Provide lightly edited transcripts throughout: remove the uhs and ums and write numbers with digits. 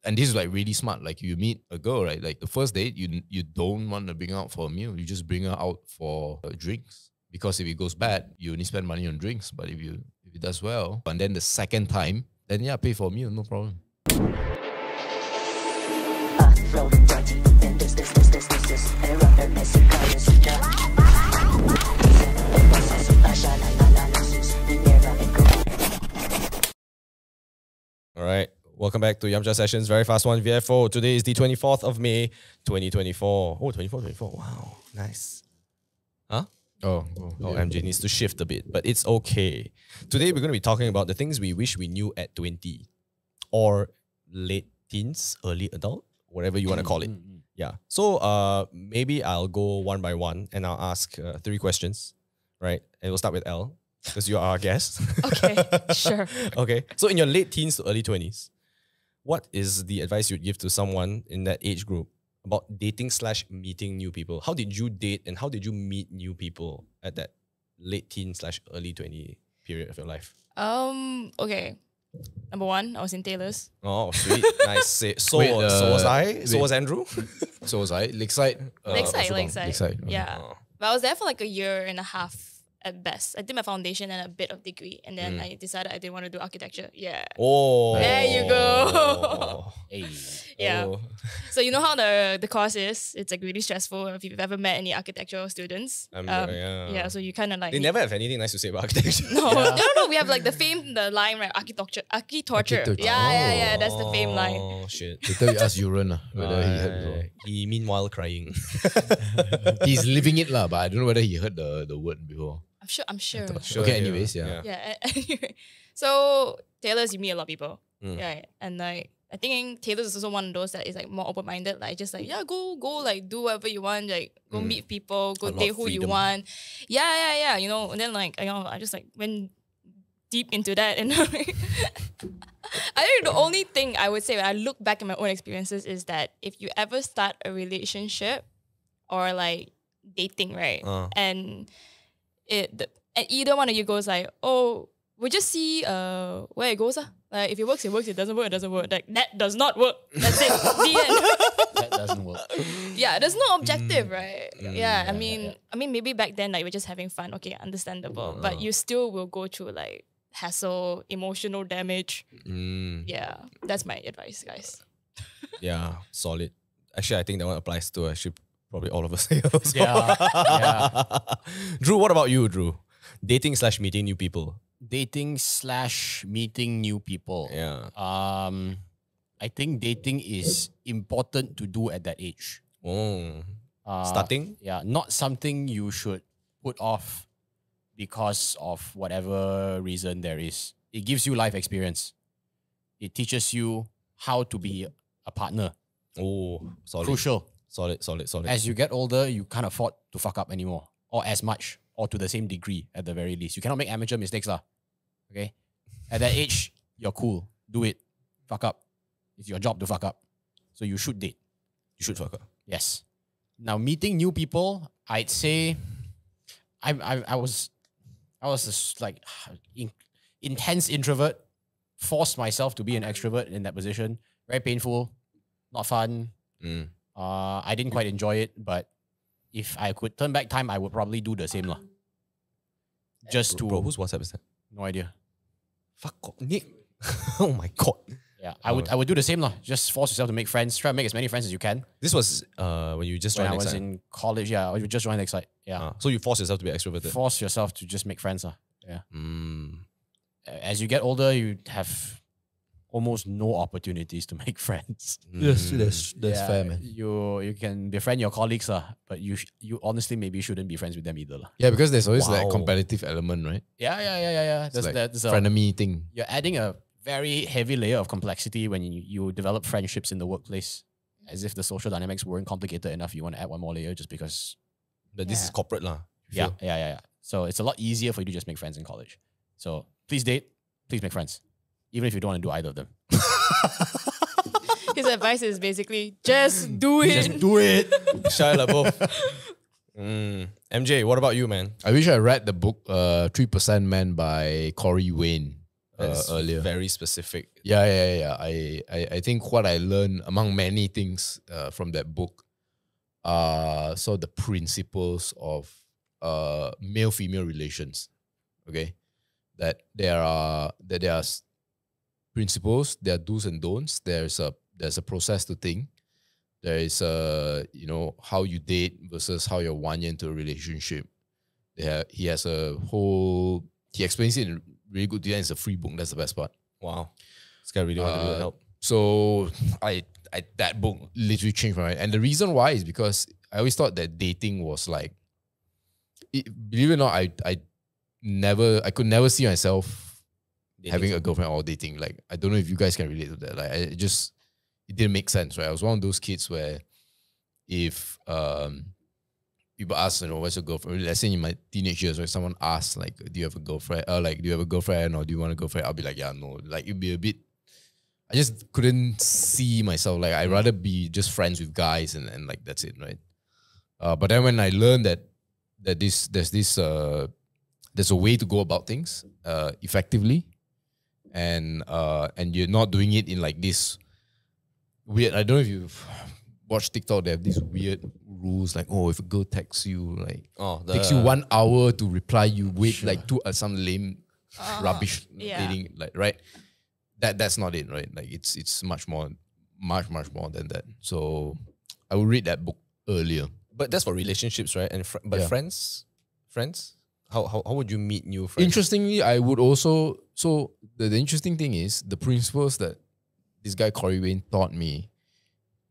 And this is like really smart. Like you meet a girl, right? Like the first date, you don't want to bring her out for a meal. You just bring her out for drinks. Because if it goes bad, you only spend money on drinks. But if it does well, and then the second time, then yeah, pay for a meal, no problem. All right. Welcome back to Yamcha Sessions, VeryFastOne VFO. Today is the 24th of May, 2024. Oh, 24. Wow. Nice. Huh? Oh, MJ needs to shift a bit, but it's okay. Today we're going to be talking about the things we wish we knew at 20 or late teens, early adult, whatever you want to call it. Yeah. So maybe I'll go one by one and I'll ask 3 questions, right? And we'll start with Elle because you are our guest. Okay, sure. Okay. So in your late teens to early 20s, what is the advice you'd give to someone in that age group about dating / meeting new people? How did you date and how did you meet new people at that late teen / early 20 period of your life? Okay. Number 1, I was in Taylor's. Oh, sweet. Nice. So Wait, was I. So was Andrew. So was I. Lakeside. Lakeside. Yeah. But I was there for like a year and a half at best. I did my foundation and a bit of degree. And then I decided I didn't want to do architecture. Yeah. Oh. There you go. Hey. Yeah. Oh. So you know how the course is? It's like really stressful if you've ever met any architectural students. Yeah, so you kind of like... They never have anything nice to say about architecture. No. We have like the line, right? Architecture. Yeah. That's the fame line. Oh, shit. Later you ask Yuran whether he heard before. He meanwhile crying. He's living it but I don't know whether he heard the word before. I'm sure. Okay, anyways, yeah. Anyway. So Taylor's, you meet a lot of people. Yeah. And like, I think Taylor's is also one of those that is like more open-minded. Like just like, yeah, go like do whatever you want. Like go meet people, go date who you want. Yeah. You know, and then like, I just like went deep into that. And I think the only thing I would say when I look back at my own experiences is that if you ever start a relationship or like dating, right? And either one of you goes like, oh, we'll just see where it goes. Like if it works, it works. It doesn't work, it doesn't work. Like that does not work. That's it. The end. That doesn't work. Yeah, there's no objective, right? I mean, maybe back then like we're just having fun. Okay, understandable. But you still will go through like hassle, emotional damage. Yeah, that's my advice, guys. Yeah, solid. Actually, I think that one applies to probably all of us here also. Yeah. Drew, what about you, Drew? Dating / meeting new people. Dating / meeting new people. Yeah. I think dating is important to do at that age. Starting? Yeah, not something you should put off because of whatever reason there is. It gives you life experience. It teaches you how to be a partner. Oh, solid. Crucial. Solid. As you get older, you can't afford to fuck up anymore, or as much, or to the same degree at the very least. You cannot make amateur mistakes, okay? At that age, you're cool. Do it. Fuck up. It's your job to fuck up. So you should date. You should fuck up. Yes. Now, meeting new people, I'd say I was just like intense introvert, forced myself to be an extrovert in that position. Very painful, not fun. I didn't quite enjoy it, but if I could turn back time, I would probably do the same. Just Bro, whose WhatsApp is that? No idea. Fuck Nick. Oh my God. Yeah, I would do the same. Just force yourself to make friends. Try to make as many friends as you can. This was when you just joined When I was Excite. in college, yeah. I just joined Excite. Yeah. So you force yourself to be extroverted. Force yourself to just make friends. Yeah. As you get older, you have almost no opportunities to make friends. Yes, that's fair, man. You can befriend your colleagues, but you honestly maybe shouldn't be friends with them either. Yeah, because there's always that Wow. competitive element, right? Yeah. It's like There's frenemy thing. you're adding a very heavy layer of complexity when you develop friendships in the workplace. As if the social dynamics weren't complicated enough, you want to add one more layer just because. But this is corporate lah. Yeah. So it's a lot easier for you to just make friends in college. So please date, please make friends, even if you don't want to do either of them. His advice is basically just do it. Just do it. Shy lah both. MJ, what about you, man? I wish I read the book 3% Man by Corey Wayne. That's earlier. very specific. Yeah. I think what I learned among many things from that book are sort of the principles of male-female relations. Okay, that there are principles, there are do's and don'ts. There's a process to think. There is how you date versus how you're 1 year into a relationship. He has a whole. He explains it in really good detail. It's a free book. That's the best part. Wow, this guy really wanted to help. So that book literally changed my mind. And the reason why is because I always thought that dating was like, believe it or not, I could never see myself having a girlfriend or dating. Like, I don't know if you guys can relate to that. Like, it didn't make sense, right? I was one of those kids where if people ask, what's your girlfriend? Let's say in my teenage years, right? Someone asks, like, do you have a girlfriend? Do you have a girlfriend or do you want a girlfriend? I'll be like, yeah, no. Like, it'd be a bit. I just couldn't see myself. Like, I'd rather be just friends with guys and like that's it, right? But then when I learned that there's a way to go about things effectively, and you're not doing it in like this weird. I don't know if you've watched TikTok. They have these weird rules like, oh, if a girl texts you, like takes you 1 hour to reply, you wait like some lame rubbish dating, like, right? That's not it, right? Like it's much more than that. So I would read that book earlier. But that's for relationships, right? And friends, how would you meet new friends? Interestingly, I would also. So the interesting thing is the principles that this guy Corey Wayne taught me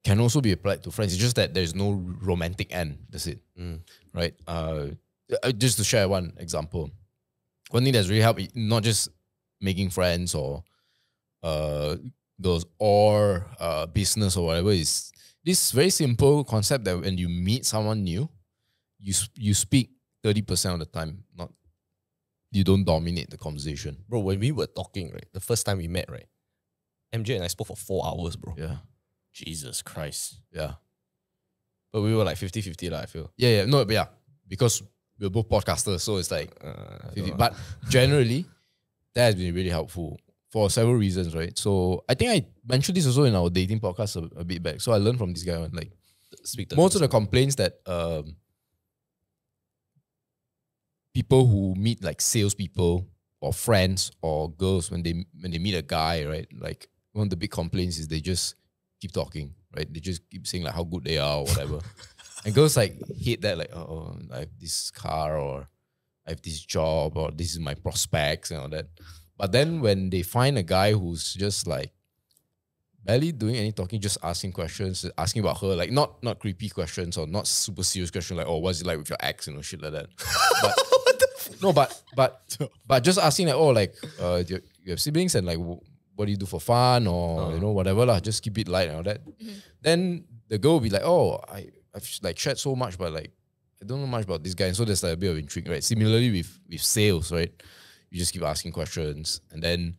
can also be applied to friends. It's just that there's no romantic end. That's it, right? Just to share one example, one thing that's really helped, not just making friends or girls or business or whatever, is this very simple concept that when you meet someone new, you speak 30% of the time, you don't dominate the conversation. Bro, when we were talking, right, the first time we met, right, MJ and I spoke for 4 hours, bro. Yeah. Jesus Christ. Yeah. But we were like 50-50 I feel. Yeah. No, but yeah. Because we're both podcasters, so it's like 50. But generally, that has been really helpful for several reasons, right? So I think I mentioned this also in our dating podcast a bit back. So I learned from this guy, like, most of the complaints that people who meet like salespeople or friends or girls when they meet a guy, right? Like, one of the big complaints is they just keep talking, right? They just keep saying like how good they are or whatever. And girls like hate that, like, oh, I have this car or I have this job or this is my prospects and all that. But then when they find a guy who's just like barely doing any talking, just asking questions, asking about her, like not creepy questions or not super serious questions like, oh, what's it like with your ex, shit like that. But just asking like, oh, like, you have siblings and like, what do you do for fun or whatever lah. Just keep it light and all that. Then the girl will be like, oh, I've like shared so much, but like I don't know much about this guy. And so there's like a bit of intrigue, right? Similarly with sales, right? You just keep asking questions and then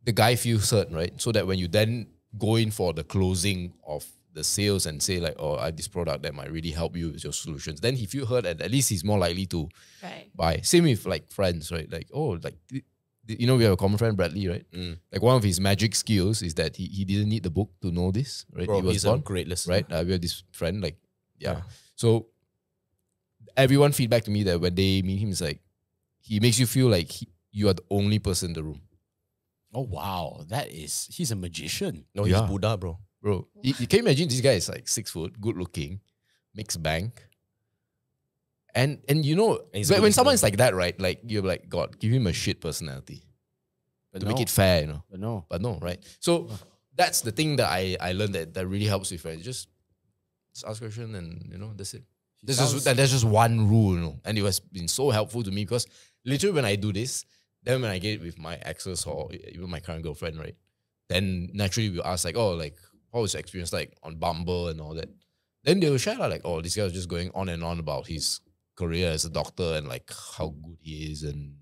the guy feels hurt, right? So that when you then go in for the closing of the sales and say like, oh, I have this product that might really help you with your solutions, then he feels hurt and at least he's more likely to buy. Same with like friends, right? Like, oh, like, we have a common friend, Bradley, right? Like, one of his magic skills is that he didn't need the book to know this, right? Bro, he was he's born, a great listener. right? We have this friend, like, yeah. So everyone feedback to me that when they meet him, is like, he makes you feel like you are the only person in the room. Oh, wow. He's a magician. No, he's Buddha, bro. Bro, you can imagine this guy is like 6 foot, good looking, makes bank. And when someone is like that, right? Like, you're like, God, give him a shit personality to make it fair, But no, right? So that's the thing that I learned that really helps with friends. Just ask questions and that's it. That's just one rule, and it has been so helpful to me because literally when I do this, then when I get it with my exes or even my current girlfriend, right? Then naturally we'll ask like, oh, like, what was your experience like on Bumble and all that? Then they will share like, oh, this guy was just going on and on about his career as a doctor and like how good he is and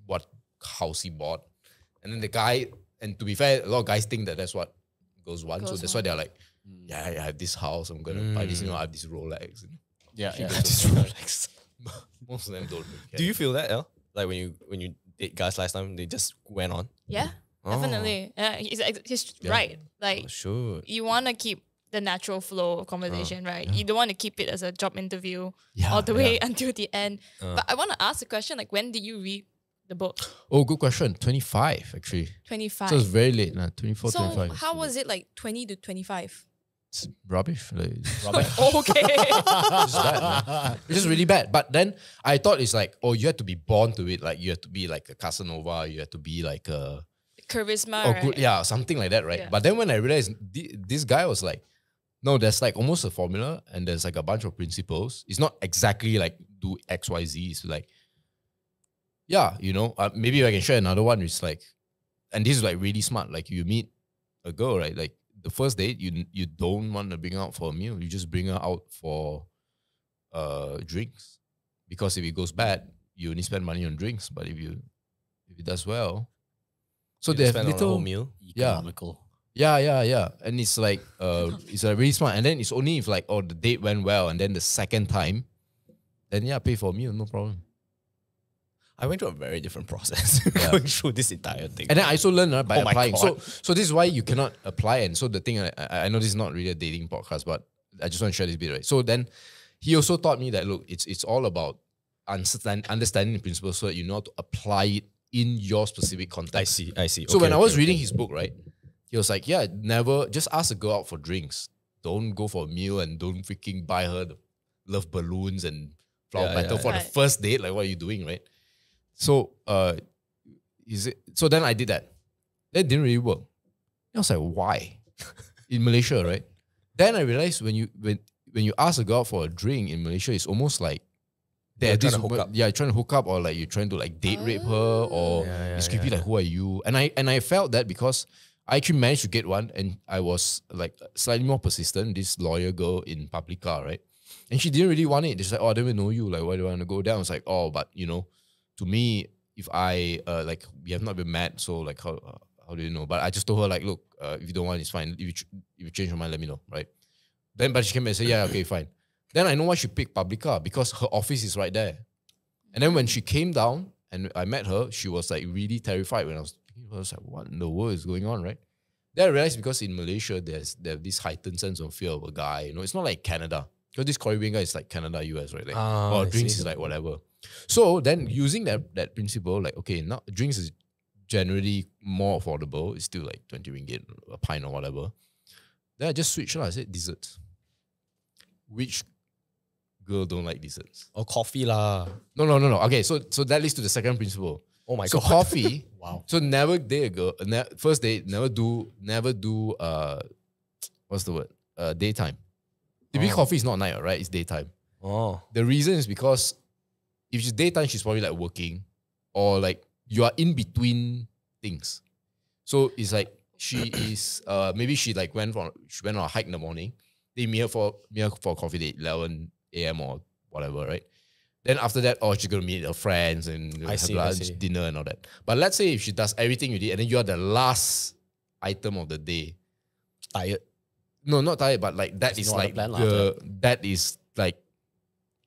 what house he bought. And then the guy, and to be fair, a lot of guys think that that's what girls want. So that's why they're like, yeah, I have this house, I'm going to buy this, I have this Rolex. Yeah. This Rolex. Most of them don't. Do you feel that, Elle? Like when you date guys last time, they just went on. Yeah, definitely. He's right. Like Oh, sure. you want to keep the natural flow of conversation, right? You don't want to keep it as a job interview all the way until the end. But I want to ask the question, like, when did you read the book? Oh, good question. 25 actually. 25. So it's very late, 24, So 25. how was it like 20 to 25? It's rubbish. Like, Okay. it's bad, man. It's just really bad. But then I thought it's like, oh, you have to be born to it. Like you have to be like a Casanova. You have to be like a Charisma, oh, right? good, yeah, something like that, right? Yeah. But then when I realized this guy was like, no, there's like almost a formula and there's like a bunch of principles. It's not exactly like do X, Y, Z. It's like, yeah, you know, maybe I can share another one. It's like, and this is like really smart. Like you meet a girl, right? Like the first date, you don't want to bring her out for a meal. You just bring her out for drinks, because if it goes bad, you only spend money on drinks. But if it does well, so You they have spend on a little whole meal. Economical. yeah. And it's like it's like really smart. And then it's only if like, oh, the date went well, and then the second time, then yeah, pay for a meal, no problem. I went through a very different process going through this entire thing. And then I also learned by Oh my applying. God. So this is why you cannot apply. And so the thing, I know this is not really a dating podcast, but I just want to share this bit, right? So then he also taught me that, look, it's all about understanding the principles so that you know how to apply it in your specific context. I see. So when I was reading his book, right, he was like, yeah, never, just ask a girl out for drinks. Don't go for a meal and don't freaking buy her the love balloons and flower petal for the Right. first date. Like, what are you doing, right? So, so then I did that. That didn't really work. I was like, why? In Malaysia, right? Then I realized when you ask a girl out for a drink in Malaysia, it's almost like You're trying to hook up. Yeah, you're trying to hook up, or like you're trying to like date rape her, or it's creepy. Like, who are you? And I felt that because I actually managed to get one, and I was like slightly more persistent. This lawyer girl in Paprika, right? And she didn't really want it. She's like, oh, I don't even know you. Like, why do I want to go there? I was like, oh, but you know, to me, if I like, we have not been mad, so like, how do you know? But I just told her like, look, if you don't want, it's fine. If you change your mind, let me know, right? Then, but she came and said, yeah, okay, fine. Then I know why she picked Paprika, because her office is right there. And then when she came down and I met her, she was like really terrified. When I was like, what in the world is going on, right? Then I realized because in Malaysia, they have this heightened sense of fear of a guy. You know, it's not like Canada. Because this Caribbean guy is like Canada, US, right? Like, or drinks is like whatever. So then using that principle, like, okay, now drinks is generally more affordable. It's still like 20 ringgit a pint or whatever. Then I just switched. I said desserts. Which girl don't like desserts? Or coffee lah. No. Okay, so that leads to the second principle. Oh my So God. coffee. Wow. So never date a girl. First date, never do what's the word? Daytime. Typically coffee is not night, right? It's daytime. Oh. The reason is because if she's daytime, she's probably like working, or like you are in between things. So it's like she is maybe she went on a hike in the morning. They meet her for a coffee date, 11 a.m. or whatever, right? Then after that, she's gonna meet her friends and have see. lunch, dinner and all that. But let's say if she does everything you did, and then you are the last item of the day. Tired. No, not tired, but like that is no other like plan lah that is like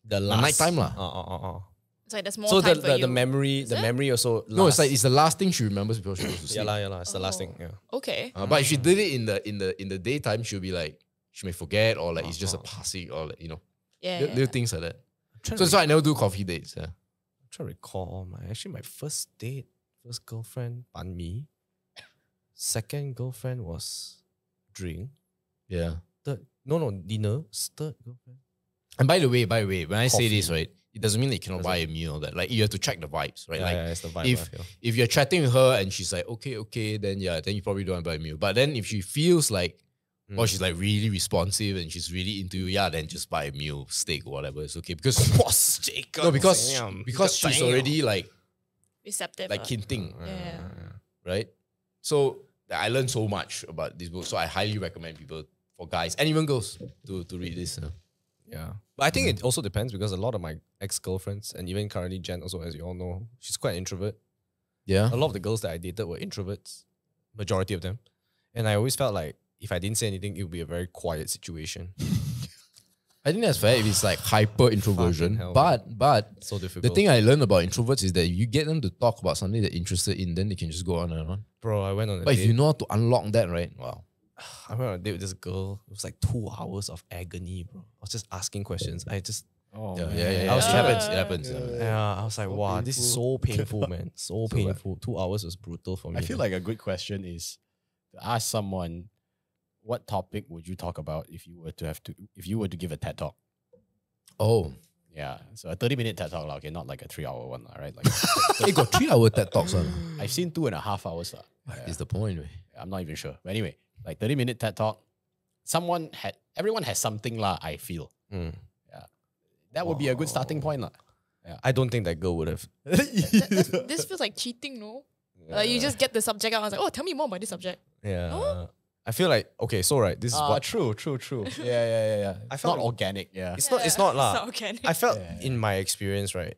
The last nighttime lah. It's like there's more So time the for you. memory, Is the it? memory also. no, it's like lasts. it's the last thing she remembers before she goes to sleep. yeah. It's the last thing. Yeah. Okay. But if she did it in the daytime, she'll be like, she may forget, or like it's just a passing, or like, you know, Yeah. little things like that. trying So to that's why I never do coffee dates. Yeah. I'm trying to recall my first date, first girlfriend, ban mi. Second girlfriend was drink. Yeah. Third, dinner. Third girlfriend. And by the way, when I say Coffee. this, right, it doesn't mean that you cannot buy a meal. That like you have to check the vibes, right? Like it's the vibe. if I feel. if you're chatting with her and she's like, okay, then you probably don't want to buy a meal. But then if she feels like, or she's like really responsive and she's really into you, then just buy a meal, steak or whatever. It's okay because no, because she's already like Receptive. hinting, Yeah. right? So I learned so much about this book. So I highly recommend people, for guys and even girls, to read this. Yeah. But I think it also depends because a lot of my ex-girlfriends and even currently Jen also, as you all know, she's quite an introvert. Yeah. A lot of the girls that I dated were introverts, majority of them. And I always felt like if I didn't say anything, it would be a very quiet situation. I think that's fair if it's like hyper introversion. hell, But So difficult. the thing I learned about introverts is that if you get them to talk about something they're interested in, then they can just go on and on. Bro, I went on a But date. if you know how to unlock that, right? Wow. I went on a date with this girl. It was like 2 hours of agony, bro. I was just asking questions. I just, Oh, Yeah, man. yeah. I was It trapped. happens. It happens. I was like, wow, this is so painful, man. So painful. 2 hours was brutal for me. I feel like a good question is to ask someone, what topic would you talk about if you were to give a TED talk? Oh. Yeah, so a 30-minute TED talk, okay, not like a 3-hour one, right? Like Hey, got 3-hour TED Talks on. I've seen 2.5 hours. Is the point, right? I'm not even sure. But anyway, like 30-minute TED talk, everyone has something lah, I feel. Mm. That would be a good starting point lah. I don't think that girl would have. This feels like cheating, no? Like you just get the subject out. I was like, oh, tell me more about this subject. Yeah. No? I feel like, okay, so right, this is what. True. Yeah. I It's felt not organic, yeah. It's not lah. It's not organic. I felt Yeah. in my experience, right,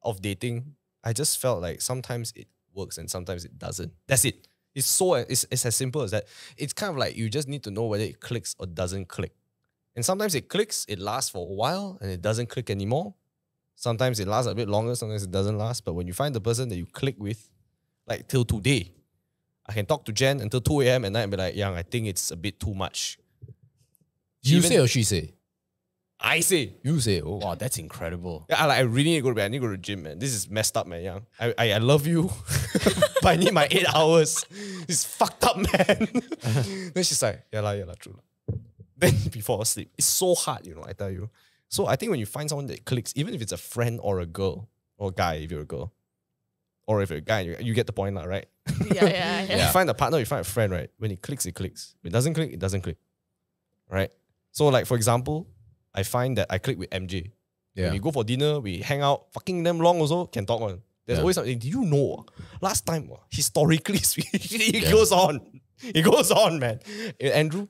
of dating, I just felt like sometimes it works and sometimes it doesn't. That's it. It's as simple as that. It's kind of like you just need to know whether it clicks or doesn't click. And sometimes it clicks, it lasts for a while, and it doesn't click anymore. Sometimes it lasts a bit longer, sometimes it doesn't last. But when you find the person that you click with, like till today, I can talk to Jen until 2 a.m. at night and be like, Yang, I think it's a bit too much. You Even- say or she say? I say. You say. Oh. Wow, that's incredible. Yeah, I really need to go to bed. I need to go to the gym, man. This is messed up, man. Yeah, I love you, but I need my 8 hours. It's fucked up, man. Then she's like, yeah lah, true lah. Then before I sleep, it's so hard, I tell you. So I think when you find someone that clicks, even if it's a friend or a girl, or a guy if you're a girl, or if you're a guy, you get the point lah, right? Yeah. You find a partner, you find a friend, right? When it clicks, it clicks. If it doesn't click, it doesn't click. Right? So like, for example, I find that I click with MJ. Yeah. When we go for dinner, we hang out fucking them long also, can talk on. There's always something. Do you know? Last time, historically, it goes on. It goes on, man. Andrew,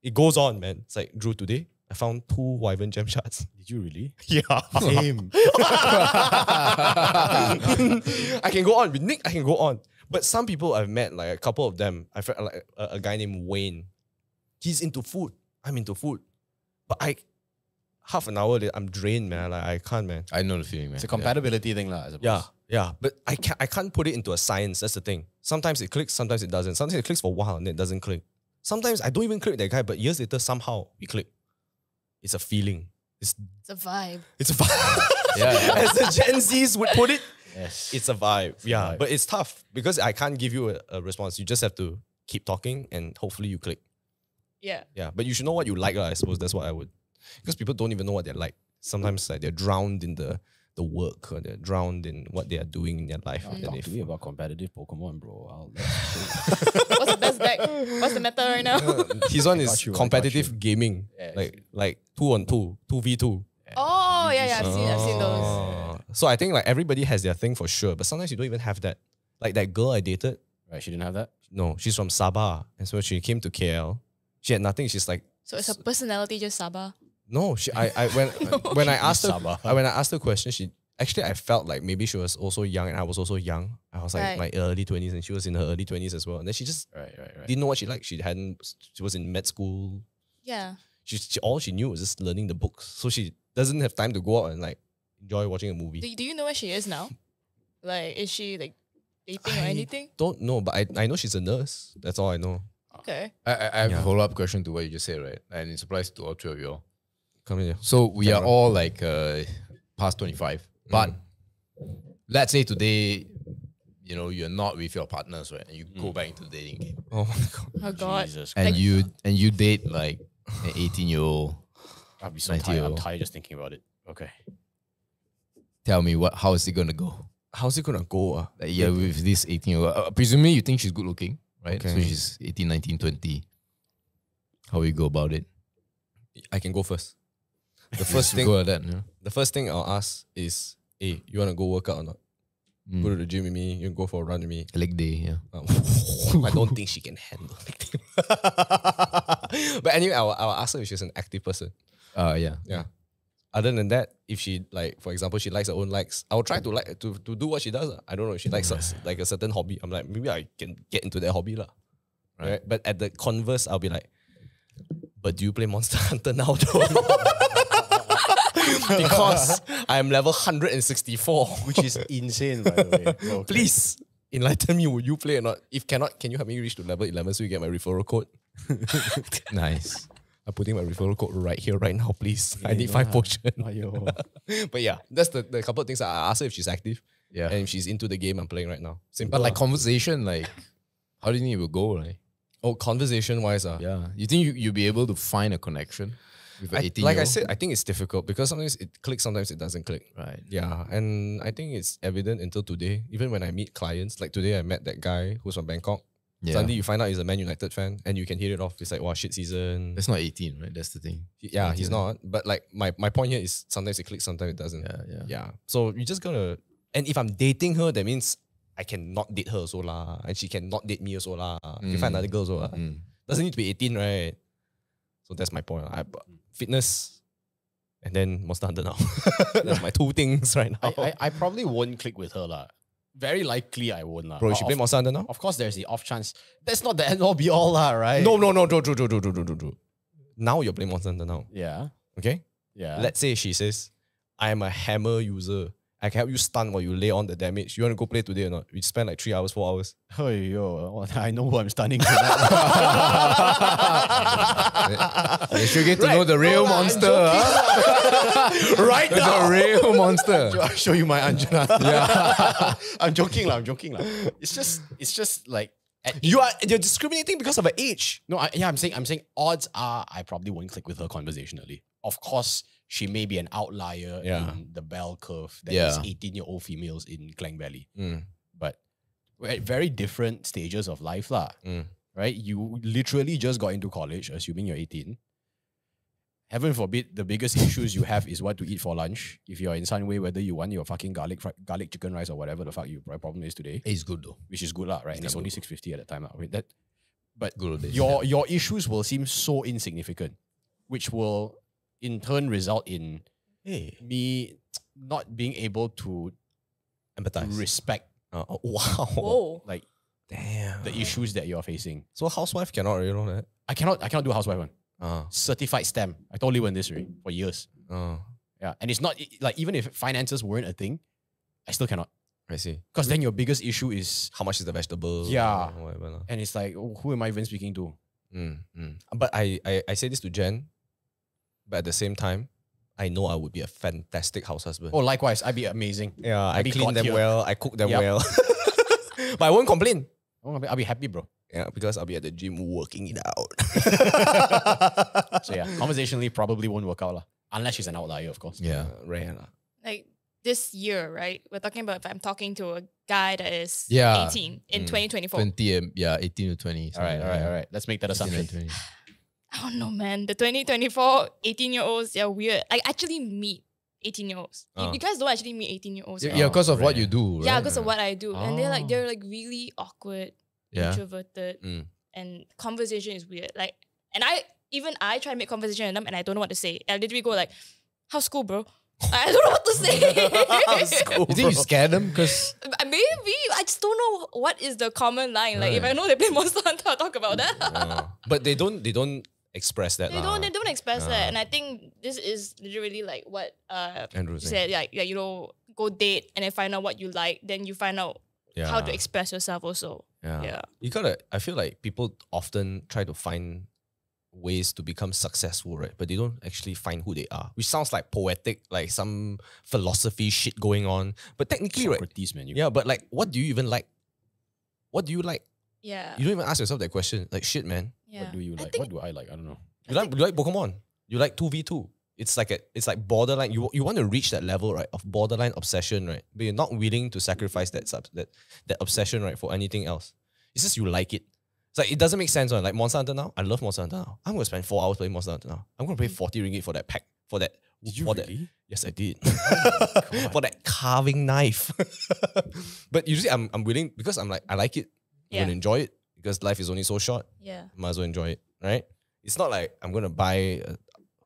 it goes on, man. It's like, Drew, today, I found 2 Wyvern gem shards. Did you really? Yeah. Same. I can go on. With Nick, I can go on. But some people I've met, like a couple of them, I felt like a guy named Wayne. He's into food. I'm into food. But half an hour, I'm drained, man. Like, I can't, man. I know the feeling, man. It's a compatibility thing lah, I suppose. Yeah. But I can't put it into a science. That's the thing. Sometimes it clicks, sometimes it doesn't. Sometimes it clicks for a while and it doesn't click. Sometimes I don't even click with that guy, but years later, somehow we click. It's a feeling. It's It's a vibe. a vibe. Yeah. As the Gen Zs would put it, Yes. it's a vibe. Yeah, vibe. but it's tough because I can't give you a response. You just have to keep talking and hopefully you click. Yeah. Yeah, but you should know what you like, I suppose. That's what I would. Because people don't even know what they like. Sometimes like, they're drowned in the work or they're drowned in what they are doing in their life. and then Talk they to me about competitive Pokemon, bro. What's the best deck? What's the meta right now? His one I is got you, I got competitive gaming. Yes. Like 2-on-2, 2v2. Oh, yeah. I've seen those. So I think like everybody has their thing for sure, but sometimes you don't even have that. Like that girl I dated, Right, she didn't have that? no, she's from Sabah. And so she came to KL. She had nothing. She's like, So it's a personality, just Sabah. no, when I asked her Sabah. when I asked her question, I felt like maybe she was also young and I was also young. I was like Right. my early 20s and she was in her early 20s as well. And then she just Right. didn't know what she liked. She was in med school. Yeah. All she knew was just learning the books. So she doesn't have time to go out and like enjoy watching a movie. Do you know where she is now? Like, is she like dating or I anything? don't know, but I know she's a nurse. That's all I know. Okay. I have Yeah. a follow-up question to what you just said, right? And it applies to all 3 of you all. Come here. So we are all like past 25. But let's say today, you're not with your partners, right? And you go back into the dating game. Oh my god. Oh God. Jesus And Christ. you date like an 18-year-old. I'll be so 90 tired. year I'm old. tired just thinking about it. Okay. Tell me how is it gonna go? How's it gonna go? Like, yeah, with this 18-year-old. Presumably you think she's good looking, right? So Okay. she's 18, 19, 20. How will you go about it? I can go first. The Just first thing go at that, yeah. the first thing I'll ask is, hey, you wanna go work out or not? Go to the gym with me, you go for a run with me. Leg day, yeah. I don't think she can handle it. But anyway, I'll ask her if she's an active person. Yeah. Yeah. Other than that, if she like, for example, she likes her own likes, I'll try to do what she does. I don't know if she likes like a certain hobby. I'm like, maybe I can get into that hobby lah. Right. But at the converse, I'll be like, But do you play Monster Hunter now though? Because I'm level 164. Which is insane, by the way. Okay. Please enlighten me, will you play or not? If cannot, can you help me reach to level 11 so you get my referral code? Nice. I'm putting my referral code right here, right now, please. I need 5 potions. But yeah, that's the couple of things I asked her if she's active. Yeah. And if she's into the game I'm playing right now. Simple. But like lah. conversation, like, how do you think it will go? Like, Oh, conversation-wise, yeah. You think you'll be able to find a connection with an 18-year-old? like I said, I think it's difficult because sometimes it clicks, sometimes it doesn't click. Right. Yeah, and I think it's evident until today. Even when I meet clients, like today I met that guy who's from Bangkok. Yeah. Suddenly you find out he's a Man United fan and you can hit it off. It's like, wow, shit season. That's not 18, right? That's the thing. Yeah, he's not. But like my point here is sometimes it clicks, sometimes it doesn't. Yeah. So you just gotta, and if I'm dating her, that means I cannot date her also lah. And she cannot date me also lah. I can find another girl also lah. Doesn't need to be 18, right? So that's my point. Fitness and then Monster Hunter now. That's my 2 things right now. I probably won't click with her lah. Very likely I won't lah. Bro, you should play Monster Hunter now? Of course, there's the off chance. That's not the end all be all lah, right? No, true. Now you're playing Monster Hunter now. Yeah. Okay? Yeah. Let's say she says, I'm a hammer user. I can help you stun while you lay on the damage. You want to go play today or not? We spend like 3 hours, 4 hours. Oh, yo, I know who I'm stunning tonight. You should get to know the real monster. Huh? Right now. The real monster. I'll show you my Anjana. Yeah. I'm joking lah. It's just like You're discriminating because of her age. no, I'm saying odds are I probably won't click with her conversationally. Of course, she may be an outlier in the bell curve that is 18-year-old females in Klang Valley. But we're at very different stages of life lah. Right? You literally just got into college, assuming you're 18. Heaven forbid, the biggest issues you have is what to eat for lunch. If you're in Sunway, whether you want your fucking garlic chicken rice or whatever the fuck your problem is today. It's good though. Which is good lah, right? And it's only $6.50 at the time. But Good old days. your issues will seem so insignificant, which will in turn result in me not being able to Empathize. respect Wow. Whoa. like Damn. the issues that you're facing. So housewife cannot really know that. I cannot do a housewife one. Ah. Certified STEM. I told you this right, for years. Yeah, and it's not like even if finances weren't a thing, I still cannot. I see. Because then your biggest issue is, How much is the vegetable? Yeah. Whatever. lah. and it's like, who am I even speaking to? But I say this to Jen, but at the same time, I know I would be a fantastic house husband. Oh, likewise, I'd be amazing. Yeah, I be clean God them tier. well, I cook them Yup. well. But I won't complain. Oh, I'll be happy, bro. Yeah, because I'll be at the gym working it out. So yeah, conversationally probably won't work out lah. Unless she's an outlier, of course. Yeah. Rare lah. Like this year, right? We're talking about if I'm talking to a guy that is Yeah. 18 in 2024. 20, 18 to 20. All right. Let's make that 18 assumption. and 20. I don't know, man. The 2024 18-year-olds, they're weird. I actually meet 18-year-olds. You guys don't actually meet 18-year-olds. right? Yeah, because of what rare. you do, right? Yeah, because of what I do. And they're Oh. like really awkward, Yeah. introverted, and conversation is weird. Like, and I try to make conversation with them and I don't know what to say. I literally go like, how's school, bro? I don't know what to say. You think you scare them? Because Maybe. I just don't know what is the common line. Like, if I know they play Monster Hunter, I'll talk about that. But they don't express that. They don't express that. And I think this is literally like what Andrew you saying. said, like, you know, go date and then find out what you like, then you find out how to express yourself also. Yeah. You gotta, I feel like people often try to find ways to become successful, right? But they don't actually find who they are, which sounds like poetic, like some philosophy shit going on. But technically, right? Socrates, man. Yeah, but like, what do you even like? What do you like? Yeah. You don't even ask yourself that question. Like, shit, man. Yeah. What do you I like? think- What do I like? I don't know. You like Pokemon. You like 2v2. It's like borderline. You want to reach that level, right, of borderline obsession, right? But you're not willing to sacrifice that obsession, right, for anything else. It's just you like it. It's like it doesn't make sense, right? Like Monster Hunter now. I love Monster Hunter now. I'm gonna spend 4 hours playing Monster Hunter now. I'm gonna pay 40 ringgit for that pack. For that. Did you for really? That. Yes, I did. For that carving knife. But usually I'm willing because I'm like I like it. I'm Yeah. gonna enjoy it because life is only so short. Yeah. Might as well enjoy it, right? It's not like I'm gonna buy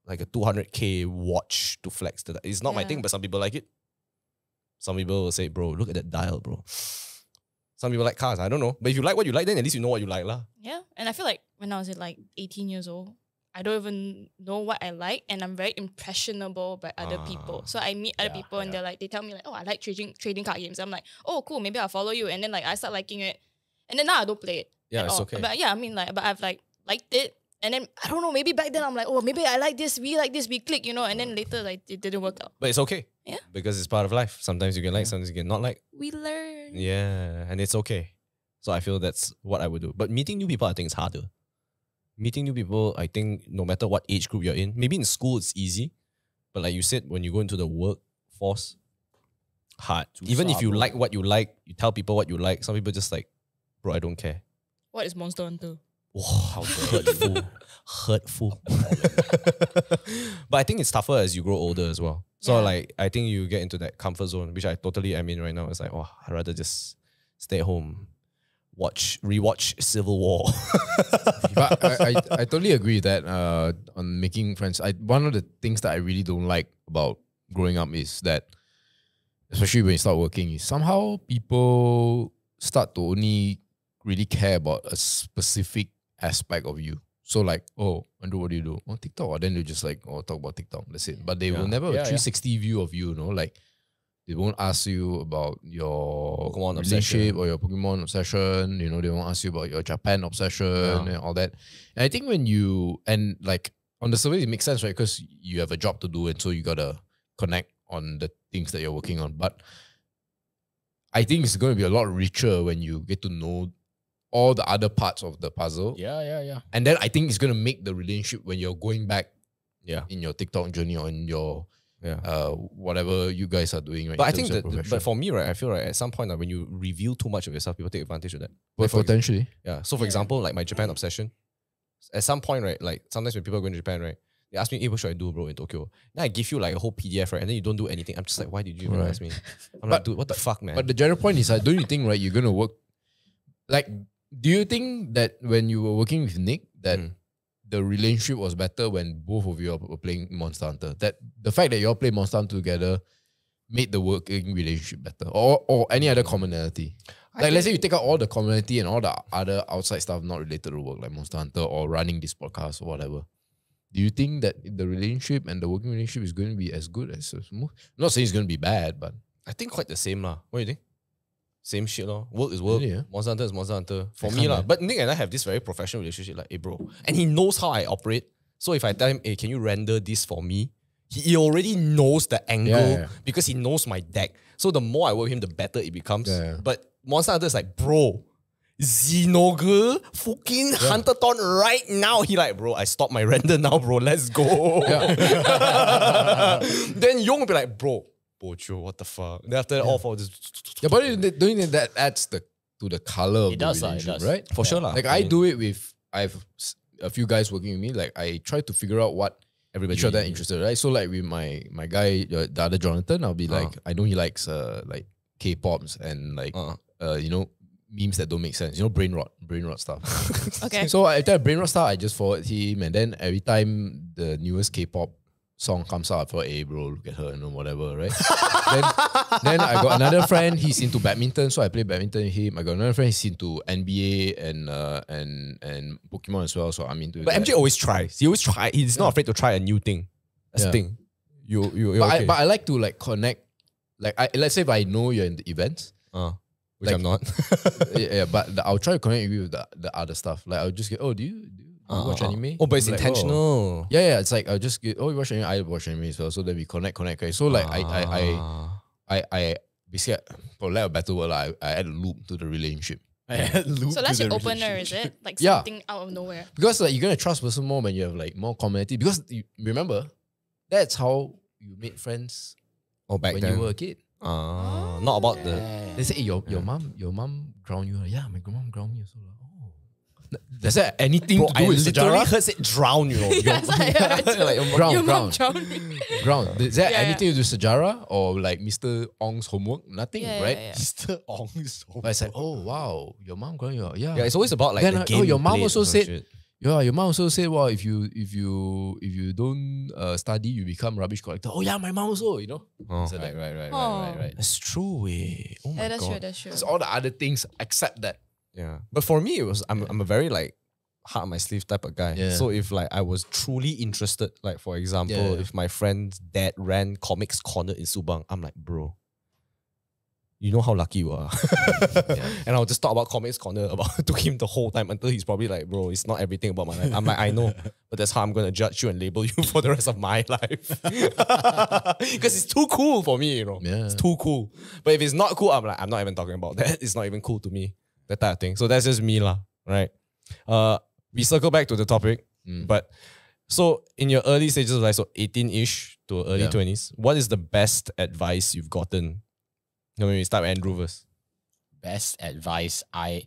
like a 200K watch to flex. It's not my Yeah. thing, but some people like it. Some people will say, bro, look at that dial, bro. Some people like cars. I don't know. But if you like what you like, then at least you know what you like lah. Yeah. And I feel like when I was like 18 years old, I don't even know what I like, and I'm very impressionable by other people. So I meet other people, and they tell me like, oh, I like trading card games. I'm like, oh, cool, maybe I'll follow you. And then like I start liking it, and then now I don't play it. Yeah, at it's all. okay. But yeah, I mean like, but I've like liked it, and then I don't know, maybe back then I'm like, oh, maybe I like this, we like this, we click, you know, and then later like it didn't work out. But it's okay. Yeah. Because it's part of life. Sometimes you can like, sometimes you can not like. We learn. Yeah, and it's okay. So I feel that's what I would do. But meeting new people, I think it's harder. Meeting new people, I think no matter what age group you're in, maybe in school it's easy. But like you said, when you go into the workforce, hard. Even if you like what you like, you tell people what you like, some people just like, bro, I don't care. What is Monster Hunter? Oh, how hurtful. Hurtful. But I think it's tougher as you grow older as well. So like, I think you get into that comfort zone, which I totally am in right now. It's like, oh, I'd rather just stay at home, rewatch Civil War. But I totally agree with that on making friends. One of the things that I really don't like about growing up is that, especially when you start working, is somehow people start to only really care about a specific aspect of you. So like, oh, Andrew, what do you do? Oh, TikTok. Or then they just like, oh, talk about TikTok. That's it. But they will never have a 360 view of you, you know? Like, they won't ask you about your Pokemon relationship obsession. or your Pokemon obsession. You know, they won't ask you about your Japan obsession and all that. And I think when you, and like on the surface, it makes sense, right? Because you have a job to do, and so you gotta connect on the things that you're working on. But I think it's going to be a lot richer when you get to know all the other parts of the puzzle. Yeah. And then I think it's going to make the relationship when you're going back in your TikTok journey or in your whatever you guys are doing. Right, But I think but for me, right, I feel right at some point, like, when you reveal too much of yourself, people take advantage of that. But potentially. Yeah. So for example, like my Japan obsession, at some point, right, like sometimes when people are going to Japan, right, they ask me, hey, what should I do, bro, in Tokyo? Then I give you like a whole PDF, right, and then you don't do anything. I'm just like, why did you even ask me? I'm like, dude, what the fuck, man? But the general point is, don't you think, right, you're going to work, like, do you think that when you were working with Nick, that the relationship was better when both of you were playing Monster Hunter? That the fact that you all play Monster Hunter together made the working relationship better, or any other commonality? Like, let's say you take out all the commonality and all the other outside stuff not related to work, like Monster Hunter or running this podcast or whatever. Do you think that the relationship and the working relationship is going to be as good as smooth? I'm not saying it's going to be bad, but I think quite the same lah. What do you think? Same shit lor. Work is work. Really, yeah? Monster Hunter is Monster Hunter. For me lah. But Nick and I have this very professional relationship. Like, hey bro, and he knows how I operate. So if I tell him, hey, can you render this for me? He already knows the angle because he knows my deck. So the more I work with him, the better it becomes. But Monster Hunter is like, bro, Xenogle fucking Hunterthon right now. He like, bro, I stopped my render now, bro. Let's go. Then Yong will be like, bro, Bojo, what the fuck? Then after that, all four just... but don't you think that adds to the color of the relationship, right? For sure lah. Like I do it with, I have a few guys working with me. Like I try to figure out what everybody sure that interested, right? So like with my guy, the other Jonathan, I'll be like, I know he likes like K-pops and like you know, memes that don't make sense. You know, brain rot stuff. Okay. So every time brain rot stuff, I just forward him, and then every time the newest K-pop song comes out, I thought, hey bro, look at her, you know, whatever, right? then I got another friend, he's into badminton, so I play badminton with him. I got another friend, he's into NBA and Pokemon as well, so I'm into But that. MJ always tries. He always try. He's not afraid to try a new thing. That's the thing. But I like to like connect, like let's say if I know you're in the events, which I'm not. but I'll try to connect you with the other stuff. Like I'll just get, oh, do you watch anime? Oh, but it's like, intentional. Oh. Yeah, it's like I'll just get, oh, you watch anime, I watch anime as well. So then we connect. Okay. So like I basically, for lack of a better word, I add a loop to the relationship. So that's your opener, is it? Like something out of nowhere. Because like you're gonna trust person more when you have like more community. Because you remember, that's how you made friends back when then you were a kid. Not about the... They say, hey, your mom ground you. Yeah, my grandma ground me. So does that anything to do with literally Sejarah? heard it drown, you know. Yes, I heard. Like, Your mom drowned me. Ground. Is that anything to do with Sejarah or like Mr. Ong's homework? Nothing, right? Yeah. Mr. Ong's homework. But it's like, oh wow, your mom ground you. Yeah, it's always about like then, the game. your mom played also or some said, shit. yeah, your mom also said, well, if you don't study, you become rubbish collector. Oh yeah, my mom also, you know. So like, right. That's true, way. Oh my That's god. true, that's true. It's all the other things except that. Yeah, but for me, it was I'm a very like heart on my sleeve type of guy. Yeah. So if like I was truly interested, like for example, Yeah. if my friend's dad ran Comics Corner in Subang, I'm like, bro, you know how lucky you are. And I'll just talk about Comics Corner about to him the whole time until he's probably like, bro, it's not everything about my life. I'm like, I know, but that's how I'm gonna judge you and label you for the rest of my life. Because it's too cool for me, you know. Yeah. It's too cool. But if it's not cool, I'm like, I'm not even talking about that. It's not even cool to me. That type of thing. So that's just me lah, right? We circle back to the topic, but so in your early stages of life, so 18-ish to early 20s, what is the best advice you've gotten? When we start with Andrew first. Best advice I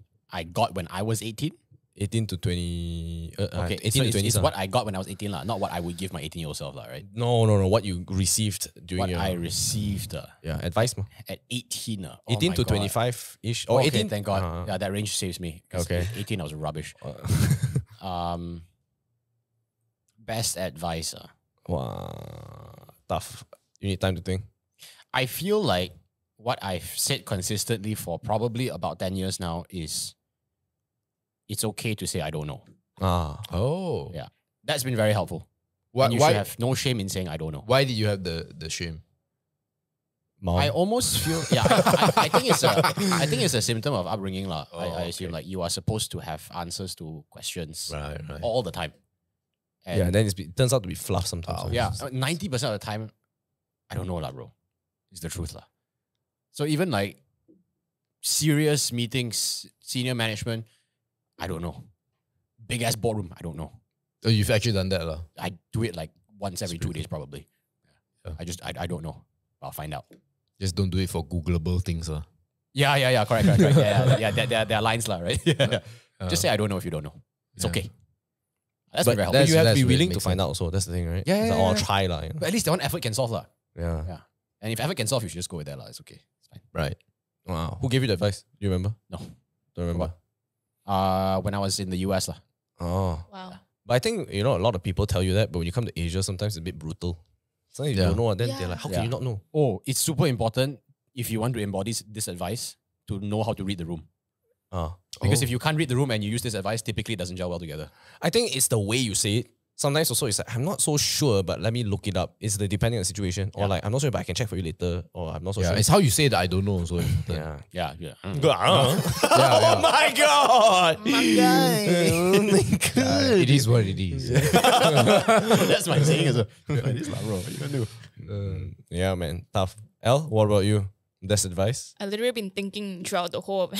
got when I was 18. 18 to 20. Okay, 18 so to 20. it's what I got when I was 18 lah, not what I would give my 18-year-old self lah, right? No. What you received during What your I received advice ma? at 18. 18 to 25-ish. Or Okay, 18. thank God. Yeah, that range saves me. 'Cause Okay. 18 I was rubbish. Best advice. Wow. Tough. You need time to think. I feel like what I've said consistently for probably about 10 years now is it's okay to say I don't know. Oh. Yeah. That's been very helpful. Why, And you should have no shame in saying I don't know. why did you have the shame? Mom. I almost feel I think it's a symptom of upbringing lah. I assume like you are supposed to have answers to questions Right. all the time. And yeah, then it turns out to be fluff sometimes. Wow. yeah, 90% of the time, I don't know lah, bro. It's the truth lah. So even like serious meetings, senior management, I don't know. Big ass boardroom, I don't know. Oh, you've actually done that lah. I do it like once every 2 days probably. Yeah. I don't know. I'll find out. Just don't do it for Googleable things lah. Yeah, correct. Yeah, there are lines lah, right? Yeah. Just say I don't know if you don't know. It's Yeah. okay. That's But very helpful. you have to that's be where it willing to makes find out also. That's the thing, right? Yeah, It's like, yeah, I'll yeah. try lah. You know? But at least that one effort can solve lah. Yeah. Yeah. And if effort can solve, you should just go with that lah. It's okay. It's fine. Right. Wow. Who gave you the advice? Do you remember? No. Don't remember. When I was in the US lah. Oh. Wow. But I think, a lot of people tell you that, but when you come to Asia, sometimes it's a bit brutal. Sometimes you Yeah. don't know, and then they're Yeah. like, how Yeah. can you not know? Oh, it's super important if you want to embody this advice to know how to read the room. Because if you can't read the room and you use this advice, typically it doesn't gel well together. I think it's the way you say it. Sometimes also it's like, I'm not so sure, but let me look it up. It's the depending on the situation. Or like, I'm not sure, but I can check for you later. Or I'm not so Yeah, sure. it's how you say that I don't know. So Yeah. Yeah. Oh my god! Oh my god! it is what it is. That's my saying as well. It is lah, bro. What you gonna do? Yeah, man. Tough. Elle, what about you? Best advice? I literally been thinking throughout the whole of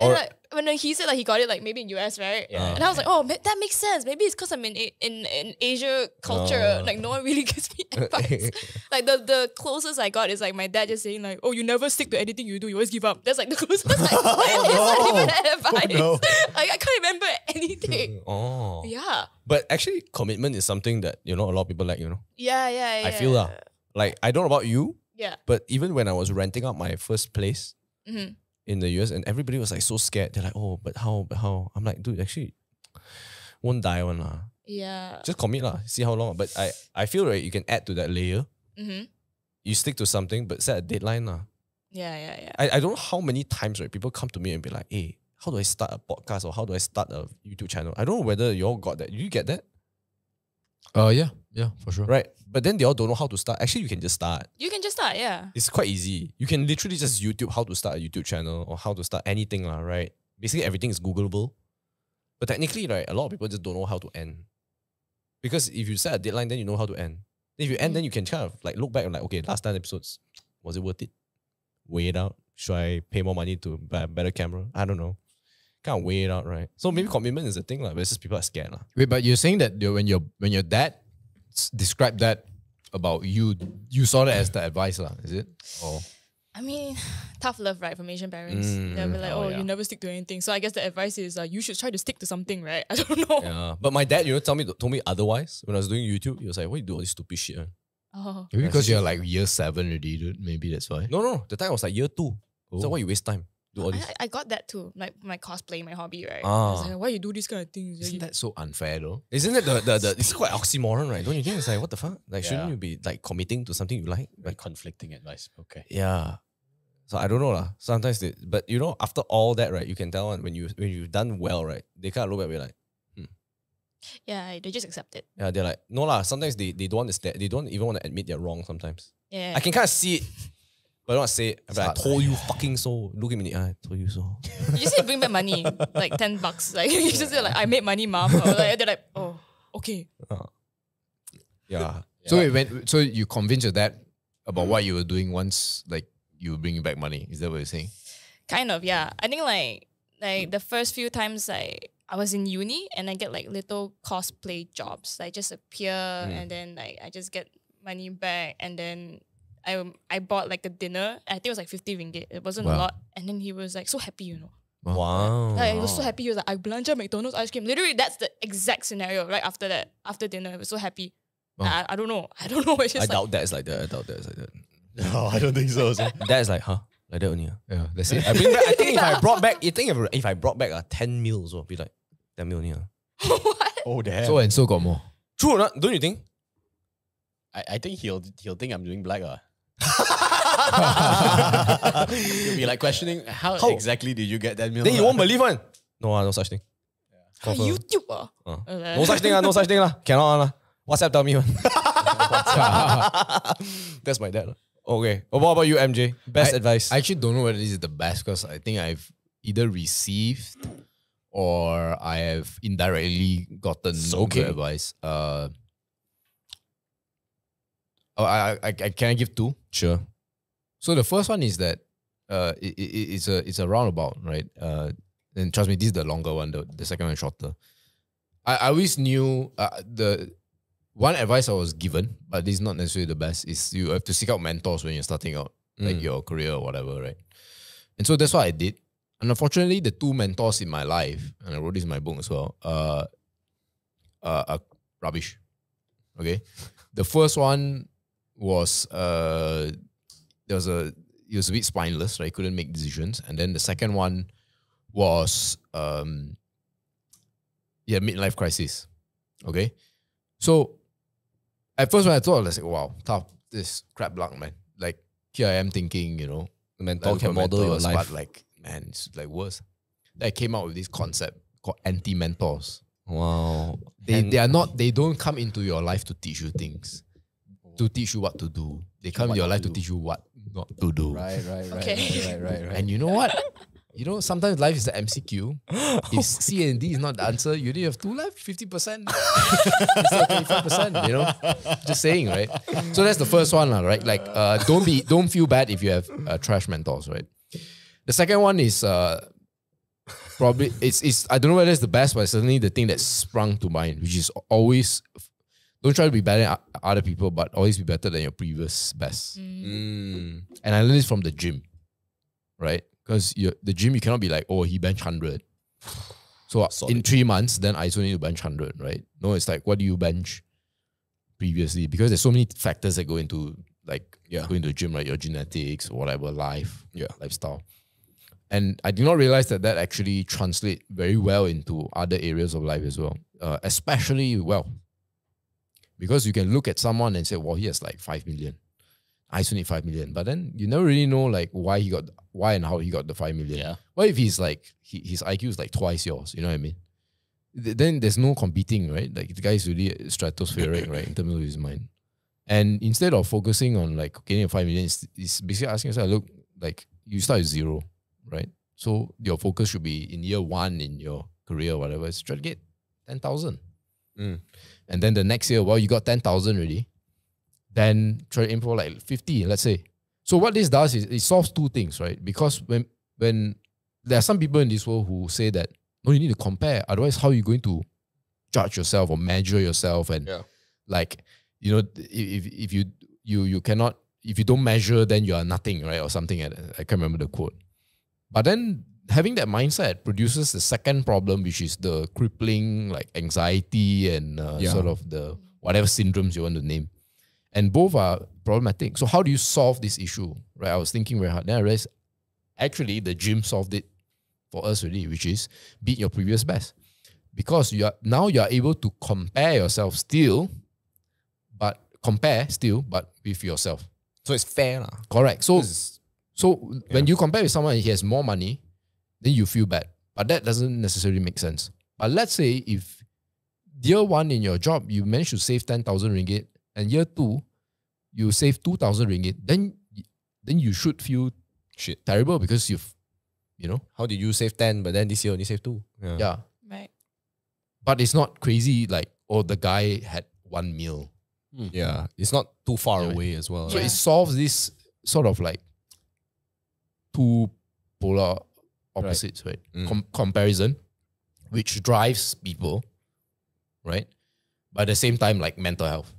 And like, when he said like he got it like maybe in US, right? Yeah. And I was like, oh, that makes sense. Maybe it's because I'm in Asia culture. Like no one really gives me advice. Like the closest I got is like my dad just saying like, oh, you never stick to anything you do. You always give up. That's like the closest I got. It's not even advice. Like I can't remember anything. Oh. Yeah. But actually, commitment is something that, a lot of people like, Yeah. I feel lah. Like, I don't know about you, Yeah. but even when I was renting out my first place Mm-hmm. in the US and everybody was like so scared. They're like, oh, but how? I'm like, dude, actually, won't die one lah. Yeah. Just commit lah. See how long. But I feel right, you can add to that layer. Mm-hmm. You stick to something, but set a deadline lah. Yeah. I don't know how many times right people come to me and be like, hey, how do I start a podcast or how do I start a YouTube channel? I don't know whether you all got that. You get that? Yeah, for sure. Right. But then they all don't know how to start. Actually, you can just start. You can just start, yeah. It's quite easy. You can literally just YouTube how to start a YouTube channel or how to start anything, lah, right? Basically, everything is Googleable. But technically, right, a lot of people just don't know how to end. Because if you set a deadline, then you know how to end. If you end, then you can kind of like look back and like, okay, last 10 episodes, was it worth it? Weigh it out. Should I pay more money to buy a better camera? I don't know. Can't weigh it out, right? So maybe commitment is a thing, but it's just people are scared. Wait, but you're saying that when your dad described that about you saw that as the advice lah, is it? Or I mean, tough love, right, from Asian parents. They'll be like, yeah. you never stick to anything. So I guess the advice is you should try to stick to something, right? I don't know. Yeah. But my dad, told me otherwise. When I was doing YouTube, he was like, why you do all this stupid shit? Oh. maybe because you're like year 7 already, dude. Maybe that's why. No. The time I was like year 2. So Oh. why you waste time? Do all this? I got that too, like my cosplay, my hobby, right? Ah. I was like, why you do these kind of things? Isn't that so unfair though? Isn't it the it's quite oxymoron, right? Don't you think? It's like, what the fuck? Like, shouldn't Yeah. you be like committing to something you like? Very conflicting advice. Okay. Yeah. So I don't know lah. Sometimes but you know, after all that, right, you can tell when you've done well, right, they kind of look at me like, Yeah, they just accept it. yeah, they're like, no lah. Sometimes they don't understand. They don't even want to admit they're wrong. Sometimes Yeah. I can kind of see it, but I don't want to say it. But I hard. told you fucking so. Look at me in the eye. I told you so. You just say bring back money, like $10. Like you just say like I made money, mom. Or like, they're like, oh, okay. Yeah. So you convinced your dad about what you were doing once like you were bringing back money. Is that what you're saying? Kind of, yeah. I think like the first few times I was in uni and I get like little cosplay jobs. I just appear and then like I just get money back, and then I bought like a dinner. I think it was like 50 ringgit. It wasn't a Wow. lot. And then he was like so happy, you know. Wow. Like, he was so happy. He was like, I belanja McDonald's ice cream. Literally, that's the exact scenario right after that. After dinner, he was so happy. Wow. I don't know. I don't know. It's I just like, doubt that it's like that. I doubt that it's like that. No, I don't think so. That is like, huh? Like that only. Yeah, that's it. I bring back. I think if I brought back, if I brought back 10 meals, it'll be like 10 mil only. what? Oh damn. So and so got more. True or not? Don't you think? I think he'll think I'm doing black. He'll be like questioning how exactly did you get that meal? Then you won't believe one. No, no such thing. Ah, Confirm. YouTube No such thing, no such thing. Cannot. WhatsApp tell me one. That's my dad. Okay. What about you, MJ? Best advice? I actually don't know whether this is the best because I think I've either received or I have indirectly gotten okay. good advice. I can I give two? Sure. So the first one is that it's a roundabout, right? And trust me, this is the longer one. The second one is shorter. I always knew the one advice I was given, but this is not necessarily the best, is you have to seek out mentors when you're starting out, like your career or whatever, right? And so that's what I did. And unfortunately, the two mentors in my life, and I wrote this in my book as well, are rubbish. Okay? The first one was he was a bit spineless, right? He couldn't make decisions. And then the second one was midlife crisis. Okay? So at first when I thought, I was like, wow, tough, this crap luck, man. Like here I am thinking, the mentor can model your life. But like, man, it's like worse. Then I came out with this concept called anti-mentors. Wow. They don't come into your life to teach you things, to teach you what to do. They come into your life to teach you what not to do. Right. And you know what? Sometimes life is the MCQ. If C and D is not the answer, you only have two left, 50%. Instead of 25%, just saying, right? So that's the first one, right? Like, don't feel bad if you have trash mentors, right? The second one is probably, it's I don't know whether it's the best, but it's certainly the thing that sprung to mind, which is always, don't try to be better than other people, but always be better than your previous best. And I learned this from the gym, right? Because the gym, you cannot be like, oh, he bench 100. So in 3 months, then I also need to bench 100, right? No, it's like, what do you bench previously? Because there's so many factors that go into going to the gym, right? Your genetics, whatever, lifestyle. And I did not realize that actually translates very well into other areas of life as well, especially wealth. Because you can look at someone and say, well, he has like 5 million. I also need 5 million. But then you never really know like why and how he got the 5 million. Yeah. What if he's like, his IQ is like twice yours? You know what I mean? Then there's no competing, right? Like the guy is really stratospheric, right? In terms of his mind. And instead of focusing on like getting a 5 million, it's basically asking yourself, look, like you start with 0, right? So your focus should be in year 1 in your career or whatever, is try to get 10,000. And then the next year, you got 10,000 already. Then try to aim for like 50, let's say. So what this does is it solves two things, right? Because when there are some people in this world who say that, no, you need to compare. Otherwise, how are you going to judge yourself or measure yourself? And like, if you cannot, if you don't measure, then you are nothing, right? Or something. I can't remember the quote. But then having that mindset produces the second problem, which is the crippling like anxiety and sort of the whatever syndromes you want to name. And both are problematic. So how do you solve this issue? Right? I was thinking very hard. Then I realized actually the gym solved it for us already, which is beat your previous best. Because you are able to compare yourself still, but with yourself. So it's fair. Correct. So So when you compare with someone and he has more money, then you feel bad. But that doesn't necessarily make sense. But let's say if year 1 in your job, you manage to save 10,000 ringgit and year 2, you save 2,000 ringgit, then you should feel Shit. terrible because you've, How did you save 10, but then this year only save 2? yeah. Right. But it's not crazy like, oh, the guy had 1 meal. Yeah. It's not too far away as well. So Yeah. it solves this sort of like two polar opposites, right? Comparison, which drives people, right? But at the same time, like mental health.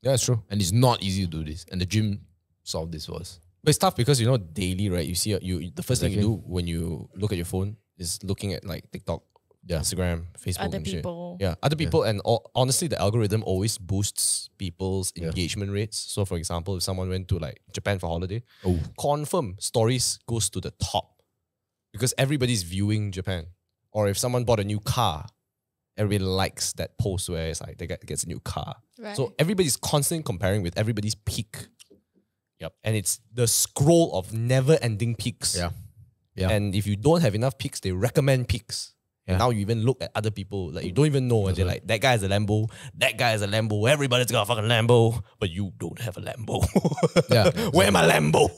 Yeah, it's true. And it's not easy to do this. And the gym solved this for us. But it's tough because daily, right? You see, the first thing you do when you look at your phone is looking at like TikTok, Instagram, Facebook, Other and shit. people. Yeah, other people, and honestly, the algorithm always boosts people's engagement rates. So, for example, if someone went to like Japan for holiday, confirm stories goes to the top because everybody's viewing Japan. Or if someone bought a new car, everybody likes that post where it's like they gets a new car. Right. So everybody's constantly comparing with everybody's peak. Yep. And it's the scroll of never-ending peaks. Yeah. Yeah. And if you don't have enough peaks, they recommend peaks. And now you even look at other people like you don't even know, and they're like, that guy has a Lambo, that guy has a Lambo, everybody's got a fucking Lambo, but you don't have a Lambo. Yeah. Where my Lambo?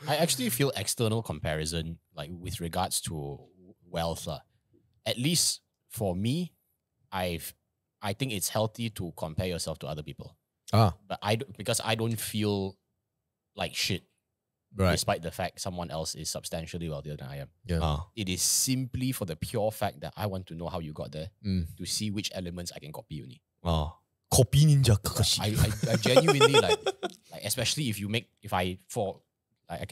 I actually feel external comparison, like with regards to wealth, at least for me, I think it's healthy to compare yourself to other people. But because I don't feel like shit, despite the fact someone else is substantially wealthier than I am. Yeah. It is simply for the pure fact that I want to know how you got there to see which elements I can copy only. Copy ninja Kakashi. I genuinely like especially if I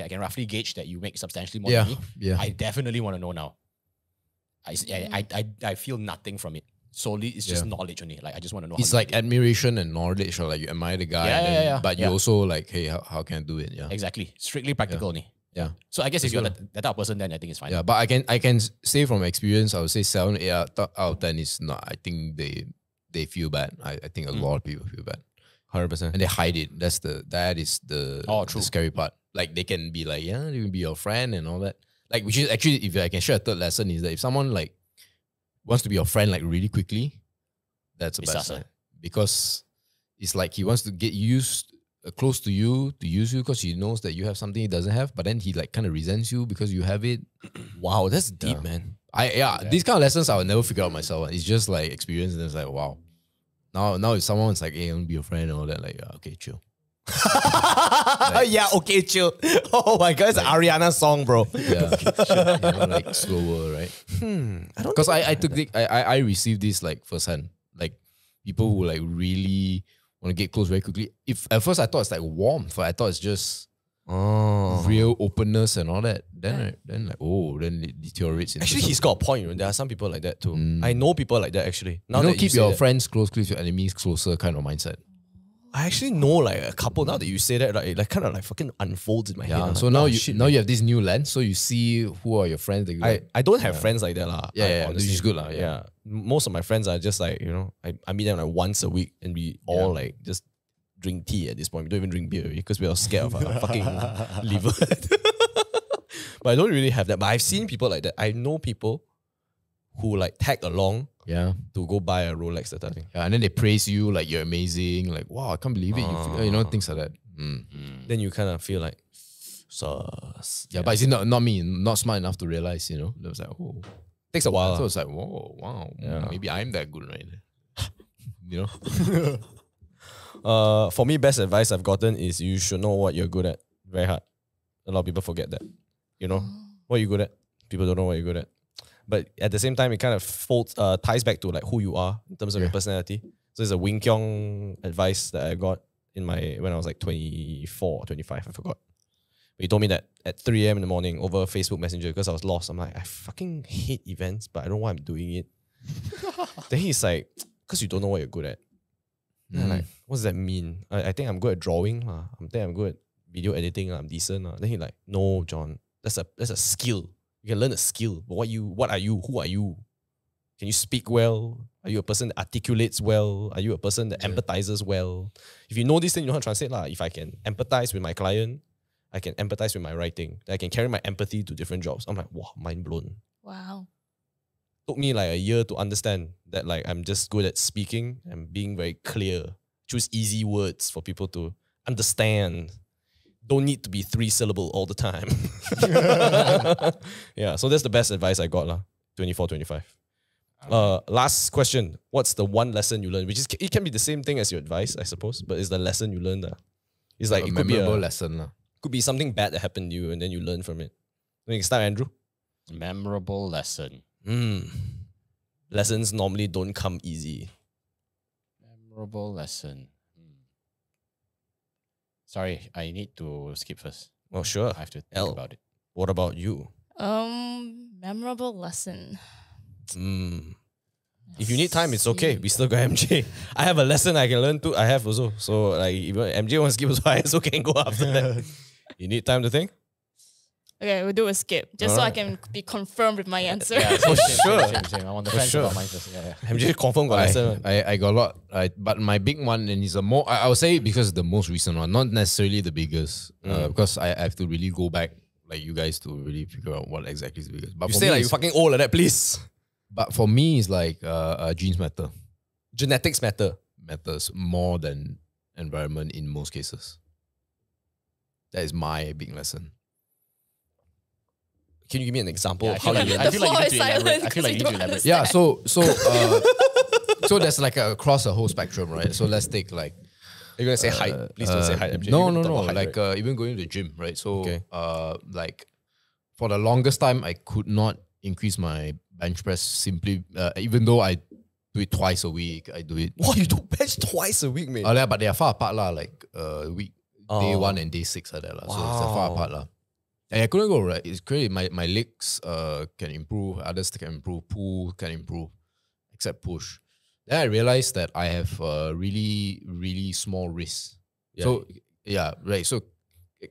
can roughly gauge that you make substantially more than me. Yeah. I definitely want to know now. I feel nothing from it. Solely, it's just knowledge only. Like I just want to know. It's how you like did it. admiration and knowledge, or like you admire the guy. But you also like, hey, how can I do it? Yeah. Exactly, strictly practical only. Yeah. So I guess if you're that type of person, then I think it's fine. Yeah, but I can say from experience, I would say 7, 8 out of 10 is not. I think they feel bad. I think a lot of people feel bad. 100%. And they hide it. That is the true. scary part. Like they can be like, yeah, they can be your friend and all that. Like, which is actually, if I can share a third lesson, is that if someone like wants to be your friend like really quickly, that's a bad sign. Because it's like he wants to get used close to you to use you because he knows that you have something he doesn't have, but then he like kind of resents you because you have it. Wow, that's deep, man. These kind of lessons I will never figure out myself. It's just like experience, and it's like, wow. Now if someone's like, hey, I want to be your friend and all that, like, okay, chill. Yeah, okay, chill. Oh my god, it's an Ariana song, bro. Yeah, like slower, right? I don't Because I received this like firsthand, like people who like really want to get close very quickly. If at first I thought it's like warmth, I thought it's just real openness and all that. Then then it deteriorates. Actually, he's got a point. There are some people like that too. I know people like that actually. Now you that don't keep say your that, friends close, keep your enemies closer kind of mindset. I actually know like a couple. Now that you say that, like kind of like fucking unfolds in my head. Yeah. I'm So like, now oh, you shit, now man. you have this new lens, so you see who are your friends that you like. I don't have friends like that lah. Yeah, honestly. which is good lah. Yeah. Most of my friends are just like, I meet them like once a week and we all like just drink tea at this point. We don't even drink beer because we're all scared of our fucking liver. But I don't really have that. But I've seen people like that. I know people who like tag along to go buy a Rolex, that type of thing. Yeah, and then they praise you like you're amazing, like wow, I can't believe it. Things like that. Then you kind of feel like, sus. Yeah, but it's not me, not smart enough to realize. It was like, oh, Takes a while. so it's like, whoa, wow, maybe I'm that good, right? For me, best advice I've gotten is you should know what you're good at. Very hard. A lot of people forget that. What you're good at. People don't know what you're good at. But at the same time, it kind of ties back to like who you are in terms of your personality. So it's a Wing Kyong advice that I got when I was like 24, 25, I forgot. But he told me that at 3 a.m. in the morning over Facebook Messenger because I was lost. I'm like, I fucking hate events, but I don't know why I'm doing it. Then he's like, because you don't know what you're good at. And I'm like, what does that mean? I think I'm good at drawing. I think I'm good at video editing. I'm decent. Then he's like, no, John, that's a skill. You can learn a skill. But what are you? Who are you? Can you speak well? Are you a person that articulates well? Are you a person that empathizes well? If you know this, then you know how to translate. If I can empathize with my client, I can empathize with my writing. That I can carry my empathy to different jobs. I'm like, wow, mind blown. Wow. Took me like a year to understand that like I'm just good at speaking and being very clear. Choose easy words for people to understand. Don't need to be 3-syllable all the time. Yeah, so that's the best advice I got lah. 24, 25. Last question. What's the one lesson you learned? Which is it can be the same thing as your advice, I suppose, but it's the lesson you learned. It's like A it could be memorable lesson. could be something bad that happened to you and then you learn from it. You can start, Andrew. Memorable lesson. Lessons normally don't come easy. Memorable lesson. Sorry, I need to skip first. Well, sure. I have to think Elle, about it. what about you? Memorable lesson. If you need time, it's okay. We still got MJ. I have a lesson I can learn too. I have also. So like, if MJ wants to skip, so I also can go after that. You need time to think? Okay, we'll do a skip just so I can be confirmed with my answer. Yeah, For sure. Same. I want the For friends sure. about mine first. Yeah. MJ confirm got lesson. I got a lot, but my big one, and it's a more, I would say because the most recent one, not necessarily the biggest, because I have to really go back, like you guys, to really figure out what exactly is the biggest. But You for say me, like you it's- fucking old like that, please. But for me, it's like genes Genetics matters more than environment in most cases. That is my big lesson. Can you give me an example Yeah, of how you learn? I feel like you floor need is to elaborate. silent I feel like you need to 'cause we don't elaborate. Yeah, so there's like across the whole spectrum, right? So let's take like You're gonna say height. Please don't say height, MJ. no, You're no, gonna talk no. about height, Like right? even going to the gym, right? So Okay. like for the longest time, I could not increase my bench press simply, even though I do it twice a week. I do it. Wow, you do bench twice a week, mate. Yeah, but they are far apart lah. Like week day Oh. 1 and day 6 like that lah. So it's far Wow. apart lah. And I couldn't go right. It's crazy. My legs can improve. Others can improve. Pull can improve, except push. Then I realized that I have really small wrists. Yeah. So yeah, right. So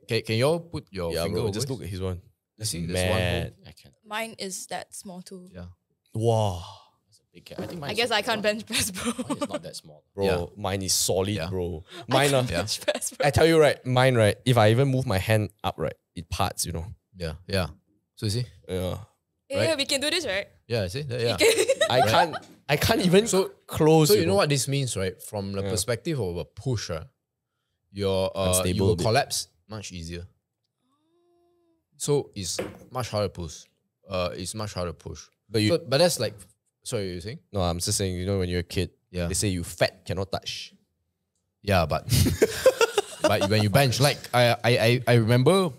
can you all put your Yeah, finger bro. over Just it? look at his one. You see, there's one Mad. hole. I can. Mine is that small too. Yeah. Wow. That's a big. I think mine. I guess I can't bench press, bro. Mine is not that small. Bro, Yeah. mine is solid, Yeah. bro. I Mine, can't yeah. bench press, bro. I tell you right, mine, right, if I even move my hand up, right, it parts, you know. Yeah, yeah. So you see? Yeah. Yeah, right? we can do this, right? Yeah, see? Yeah. I can't even close. So you know what this means, right? From the Yeah. perspective of a push, right? You Unstable a will bit. collapse much easier. So it's much harder to push. It's much harder to push. But you, But that's like, sorry, you saying? no, I'm just saying, you know, when you're a kid, Yeah. they say you fat cannot touch. Yeah, but but when you bench, like I remember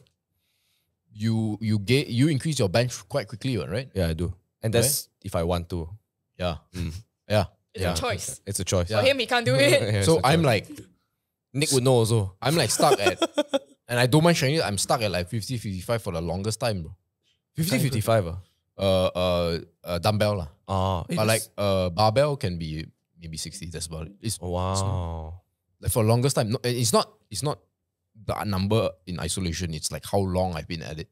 you increase your bench quite quickly, right? Yeah, I do. And that's if I want to. Yeah. Yeah. It's yeah. a choice. It's a choice. For him, he can't do it. Yeah, So it's a I'm choice. like Nick would know also. I'm like stuck at, and I don't mind sharing it, I'm stuck at like 50, 55 for the longest time, bro. 50, 55. Dumbbell lah. But like barbell can be maybe 60. That's about it. It's oh, wow. like for the longest time. No, it's not the number in isolation. It's like how long I've been at it.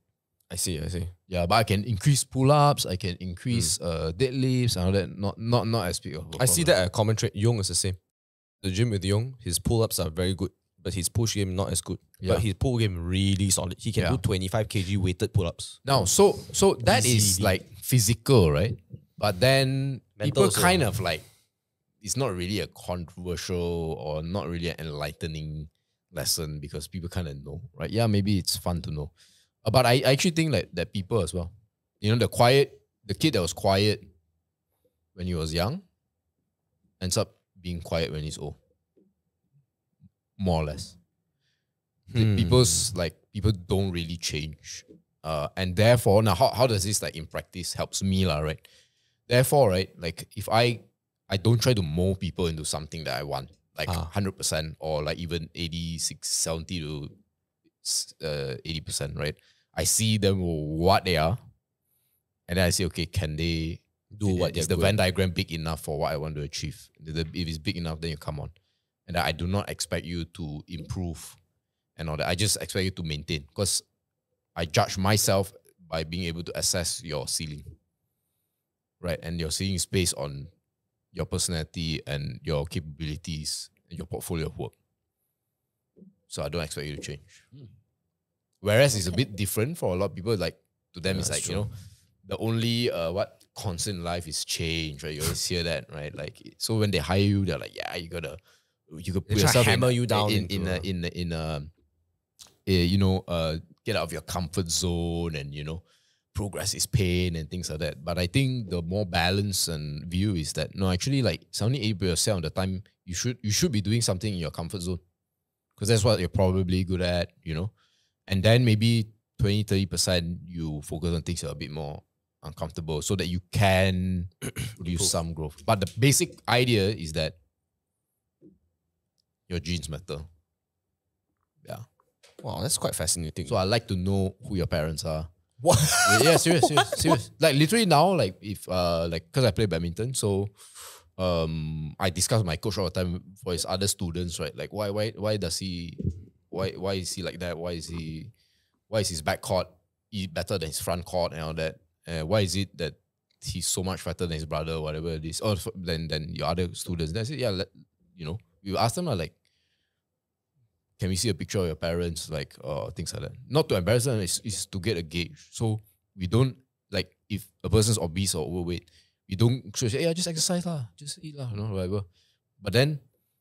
I see. Yeah, but I can increase pull-ups. I can increase deadlifts and all that. Not as big of a I see problem. that a common trait. Yong is the same. The gym with Yong, his pull-ups are very good, but his push game not as good. Yeah. But his pull game really solid. He can Yeah. do 25 kg weighted pull-ups. Now, so that is Easily. like physical, right? But then Mental people also. kind of like, it's not really a controversial or not really an enlightening lesson because people kind of know, right? Yeah, maybe it's fun to know. But I actually think that people as well, you know, the kid that was quiet when he was young ends up being quiet when he's old. More or less. People don't really change. And therefore, now how does this like in practice helps me, right? Therefore, right, like if I don't try to mold people into something that I want, like 100% or like even 86, 70 to 80%, right? I see them what they are, and then I say, okay, can they Do what is they're the good Venn diagram big enough for what I want to achieve? If it's big enough, then you come on. And I do not expect you to improve and all that. I just expect you to maintain because I judge myself by being able to assess your ceiling, right? And your ceiling is based on your personality and your capabilities and your portfolio of work. So I don't expect you to change. Whereas it's a bit different for a lot of people. Like to them, it's that's like, you know, the only what constant in life is change, right? You always hear that, right? Like, so when they hire you, they're like, yeah, you could put They try to yourself hammer you down you know, get out of your comfort zone, and you know, progress is pain and things like that. But I think the more balanced and view is that no, actually, like 70-80% of the time, you should be doing something in your comfort zone, because that's what you're probably good at, you know. And then maybe 20-30% you focus on things that are a bit more uncomfortable, so that you can produce some growth. But the basic idea is that your genes matter. Yeah. Wow, that's quite fascinating. So I like to know who your parents are. What? Yeah, serious. Like literally now, like if like because I play badminton, so I discuss with my coach all the time for his other students, right? Like why is he like that? Why is his back court better than his front court and all that? Why is it that he's so much better than his brother, or whatever it is, or than your other students? That's it. Yeah, you know, we ask them like, can we see a picture of your parents, like things like that? Not to embarrass them, it's to get a gauge. So we don't, like, if a person's obese or overweight, we don't say, yeah, just exercise lah, just eat lah, you know, whatever. But then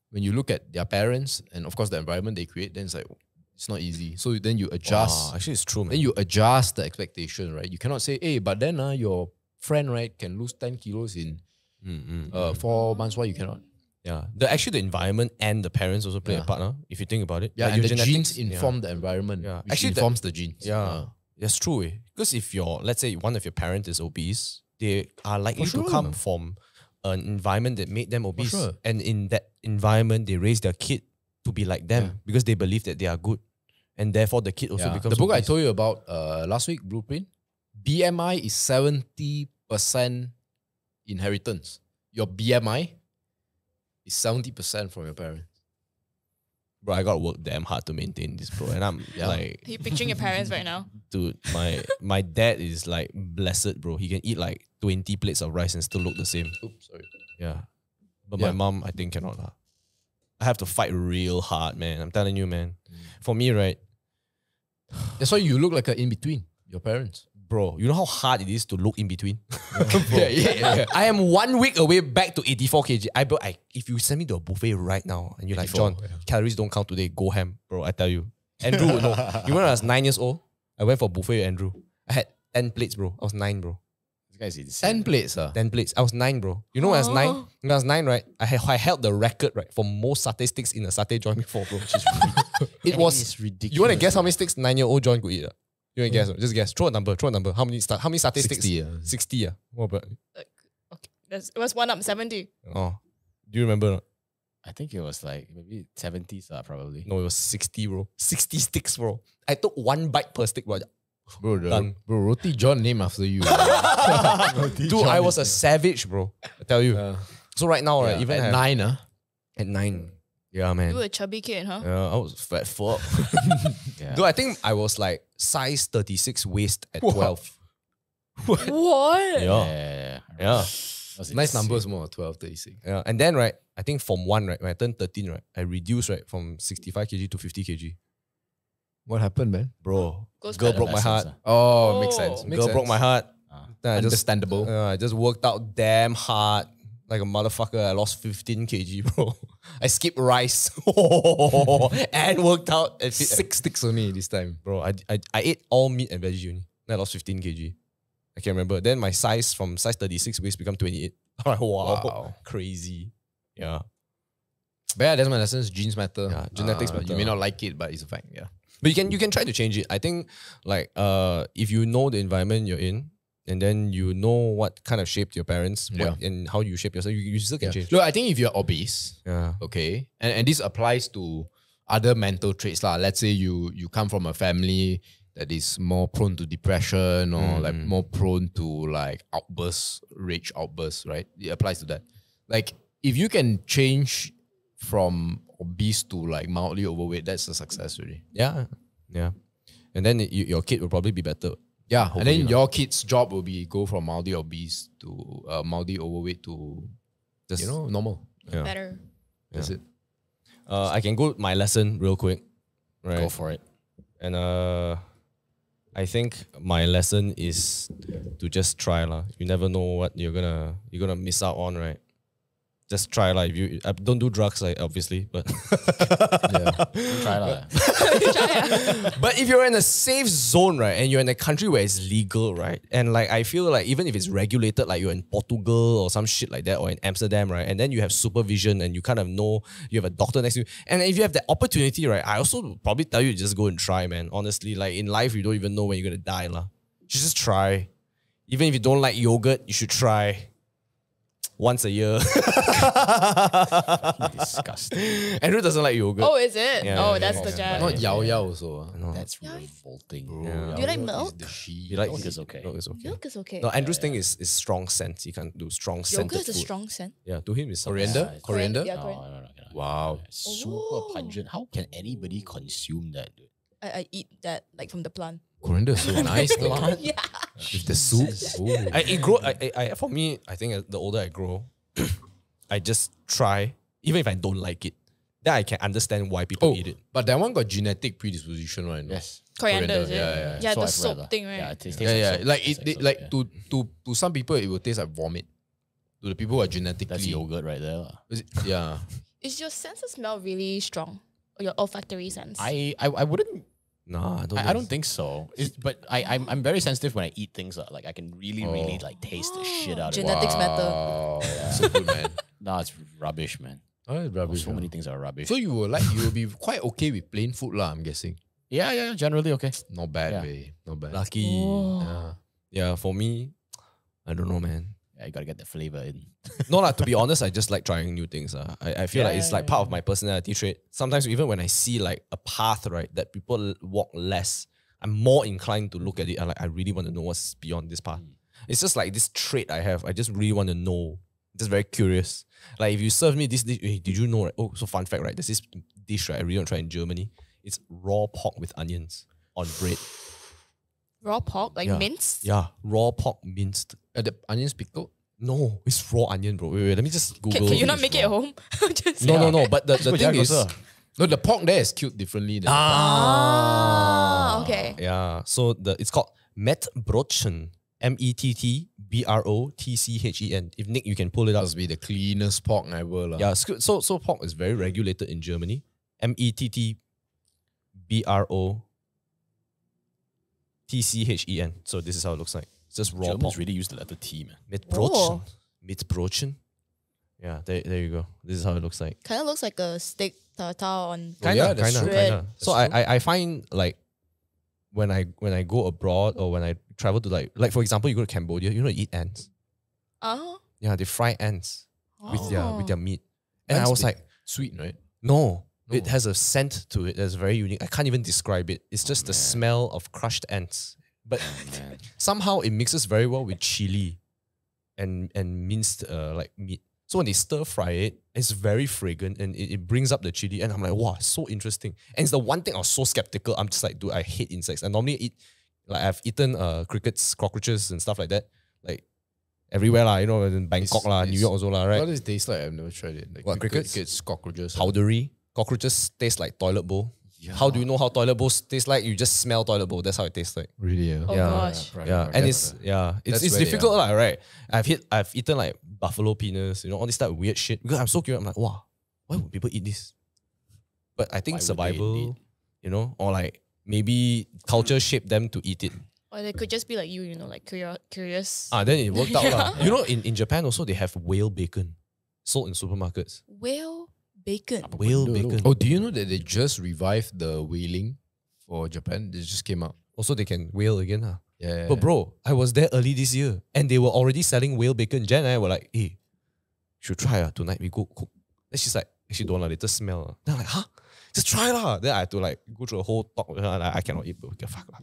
when you look at their parents and of course the environment they create, then it's like it's not easy. So then you adjust. Wow, actually, it's true, man. Then you adjust the expectation, right? You cannot say, hey, but then your friend, right, can lose 10 kilos in 4 months. Why you cannot? Yeah, the environment and the parents also play a part. Huh? If you think about it, Yeah, like and your the genetics, genes inform the environment, Yeah. which Actually, informs the genes. Yeah, that's true. Because if let's say one of your parents is obese, they are likely to come from an environment that made them obese, sure. and in that environment, they raise their kid to be like them because they believe that they are good, and therefore the kid also becomes the book obese. I told you about last week, Blueprint. BMI is 70% inheritance. Your BMI is 70% from your parents. Bro, I gotta work damn hard to maintain this, bro. And I'm like, Are you picturing your parents right now? dude, my dad is like blessed, bro. He can eat like 20 plates of rice and still look the same. Oops, sorry. Yeah. But my mom, I think, cannot. I have to fight real hard, man. I'm telling you, man. For me, right, That's why you look like an in-between, your parents. bro, you know how hard it is to look in between? Yeah. I am 1 week away back to 84 kg. If you send me to a buffet right now and you're like, 84, John, calories don't count today, go ham. Bro, I tell you. Andrew, no. You know when I was 9 years old, I went for buffet with Andrew. I had 10 plates, bro. I was 9, bro. This guy's insane. 10 plates, 10 plates. I was 9, bro. You know when I was 9? When I was 9, right? I held the record, right, for most satay sticks in a satay joint before, bro. Which is it was ridiculous. You want to guess how many sticks 9-year-old John could eat? You want to guess? Just guess. Throw a number. How many satay 60, sticks? yeah. 60, yeah. What about? Okay, it was one up 70. Oh, do you remember? I think it was like maybe 70s probably. No, it was 60, bro. 60 sticks, bro. I took 1 bite per stick, bro. Bro, Roti John named after you. Dude, I was a savage, bro. I tell you. So right now, right, even at I have- 9, at 9. Yeah, man. You were a chubby kid, huh? Yeah, I was fat fuck. Yeah. Dude, I think I was like size 36 waist at 12. What? Yeah. Yeah. Nice numbers, more 12, 36. Yeah. And then, right, I think from 1, right, when I turned 13, right, I reduced, right, from 65 kg to 50 kg. What happened, man? Bro, Goes girl back. broke my heart. Oh, makes Oh. sense. Girl broke my heart. Then Understandable. I just worked out damn hard. Like a motherfucker, I lost 15 kg, bro. I skipped rice and worked out. At 6 sticks only this time. Bro, I ate all meat and veggie only. Then I lost 15 kg. I can remember. Then my size from size 36 waist become 28. I'm like, wow. Crazy. Yeah. But yeah, that's my lessons. Genes matter. Yeah, genetics matter. You may not like it, but it's a fact. Yeah. But you can try to change it. I think like if you know the environment you're in, and then you know what kind of shaped your parents and how you shape yourself, you still can change. Look, I think if you're obese, Yeah. okay, and this applies to other mental traits lah. Let's say you come from a family that is more prone to depression or like more prone to like rage outbursts, right? It applies to that. Like if you can change from obese to like mildly overweight, that's a success really. Yeah. Yeah. And then your kid will probably be better. Yeah, and then Hopefully your kid's job will be go from mildly obese to mildly overweight to Just, normal. Yeah. Better. That's it. I can go my lesson real quick. Right. Go for it. And I think my lesson is to just try lah. You never know what you're gonna miss out on, right? Just try lah. If you don't do drugs, like obviously, but Try lah. but if you're in a safe zone, right, and you're in a country where it's legal, right, and like I feel like even if it's regulated, like you're in Portugal or some shit like that, or in Amsterdam, right, and then you have supervision and you kind of know you have a doctor next to you, and if you have the opportunity, right, I also probably tell you to just go and try, man. Honestly, like in life, you don't even know when you're gonna die, lah. You should just try. Even if you don't like yogurt, you should try. Once a year. Disgusting. Andrew doesn't like yogurt. Oh, is it? Yeah, oh, yeah, that's yeah, the yeah. jam. Not yao yao also. No. That's revolting. Yeah. Do you like milk? You like Milk is okay. Milk is okay. Milk is okay. No, Andrew's thing is strong scents. He can't do strong scented Yogurt is a food. strong scent. Yeah, to him it's Coriander? Yeah, Coriander? Yeah, No, coriander. no, no. Wow. Super Oh. pungent. How can anybody consume that, dude? I eat that like from the plant. Coriander is so nice though. Yeah. With the soup. Ooh. For me, I think as the older I grow, I just try, even if I don't like it. Then I can understand why people Oh, eat it. but that one got genetic predisposition, right? No? Yes. Coriander, is it? Yeah, Yeah, So the I've soap read lah. thing, right? Yeah, it tastes Yeah, yeah. soap. Like Tastes it, soap, like yeah. to some people it will taste like vomit. To the people who are genetically That's yogurt right there, lah. Is it- Yeah. Is your sense of smell really strong? Or your olfactory sense? I wouldn't. Nah, I don't think so. But I'm very sensitive when I eat things. Like I can really like taste the shit out of it. Genetics matter. Wow. So good, man. No, it's rubbish, man. Oh, it's rubbish. So many things are rubbish. So you will be quite okay with plain food, lah. I'm guessing. yeah, generally okay. Not bad, Yeah. way. Not bad. Lucky. Oh. Yeah. Yeah, for me, I don't know, man. Yeah, you gotta get the flavor in. No, lah, to be honest, I just like trying new things. I feel Yeah, like it's yeah, like part of my personality trait. Sometimes even when I see like a path, right, that people walk less, I'm more inclined to look at it and like I really want to know what's beyond this path. It's just like this trait I have. I just really want to know. Just very curious. Like if you serve me this dish, hey, did you know, right? Oh, so fun fact, right? There's this dish, right, I really want to try in Germany. It's raw pork with onions on bread. Raw pork, like Yeah. minced? Yeah, raw pork minced. The onions pickled? No, it's raw onion, bro. Wait, let me just Google. Can you not make it at home? Just No. But the Go thing is, Jakarta. No, the pork there is killed differently. Than Ah, okay. yeah. So it's called Mettbrötchen. Mettbrotchen. If Nick, you can pull it that up. must be the cleanest pork ever. Lah. Yeah, so pork is very regulated in Germany. Mettbrotchen. So this is how it looks like. It's just raw Germans pork. really use the letter T, man. Mettbrötchen. Oh. Mettbrötchen. Yeah, there you go. This is how it looks like. Kind of looks like a steak tartare on. Oh, yeah, that's Kinda. true. So I find like when I go abroad or when I travel to like for example, you go to Cambodia, you know, you eat ants. Oh. Yeah, they fry ants with their meat. And Ants I was be- like, Sweet, right? no, it No. has a scent to it that's very unique. I can't even describe it. It's just the smell of crushed ants. But Man. somehow it mixes very well with chili and minced like meat. So when they stir fry it, it's very fragrant and it brings up the chili. And I'm like, wow, so interesting. And it's the one thing I was so skeptical. I'm just like, dude, I hate insects. I normally eat, like I've eaten crickets, cockroaches and stuff like that. Like everywhere lah, you know, in Bangkok lah, New it's- York also lah, What right? does it taste like? I've never tried it. Like What, crickets? Crickets, cockroaches. Powdery. Cockroaches taste like toilet bowl. How do you know how toilet bowls taste like? You just smell toilet bowl. That's how it tastes like. Really? Yeah. Oh Yeah. gosh. Yeah, and it's That's it's where they difficult lah, right? I've eaten like buffalo penis, you know, all this type of weird shit. Because I'm so curious. I'm like, wow, why would people eat this? But I think Why would they survival, indeed? you know, or like maybe culture shaped them to eat it. Or they could just be like you know, like curious. Then it worked out lah. Yeah. You know, in Japan also they have whale bacon sold in supermarkets. Whale bacon. Whale benda tu? bacon. Oh, do you know that they just revived the whaling for Japan? They just came out. Also they can whale again. Huh? Yeah. But bro, I was there early this year and they were already selling whale bacon. Jen and I were like, hey, should try tonight. We go cook. Then she's like, actually don't lah, later smell. lah." Then I'm like, huh? Just try lah. Then I had to like go through a whole talk with her. And I cannot eat, bro. Okay, fuck lah.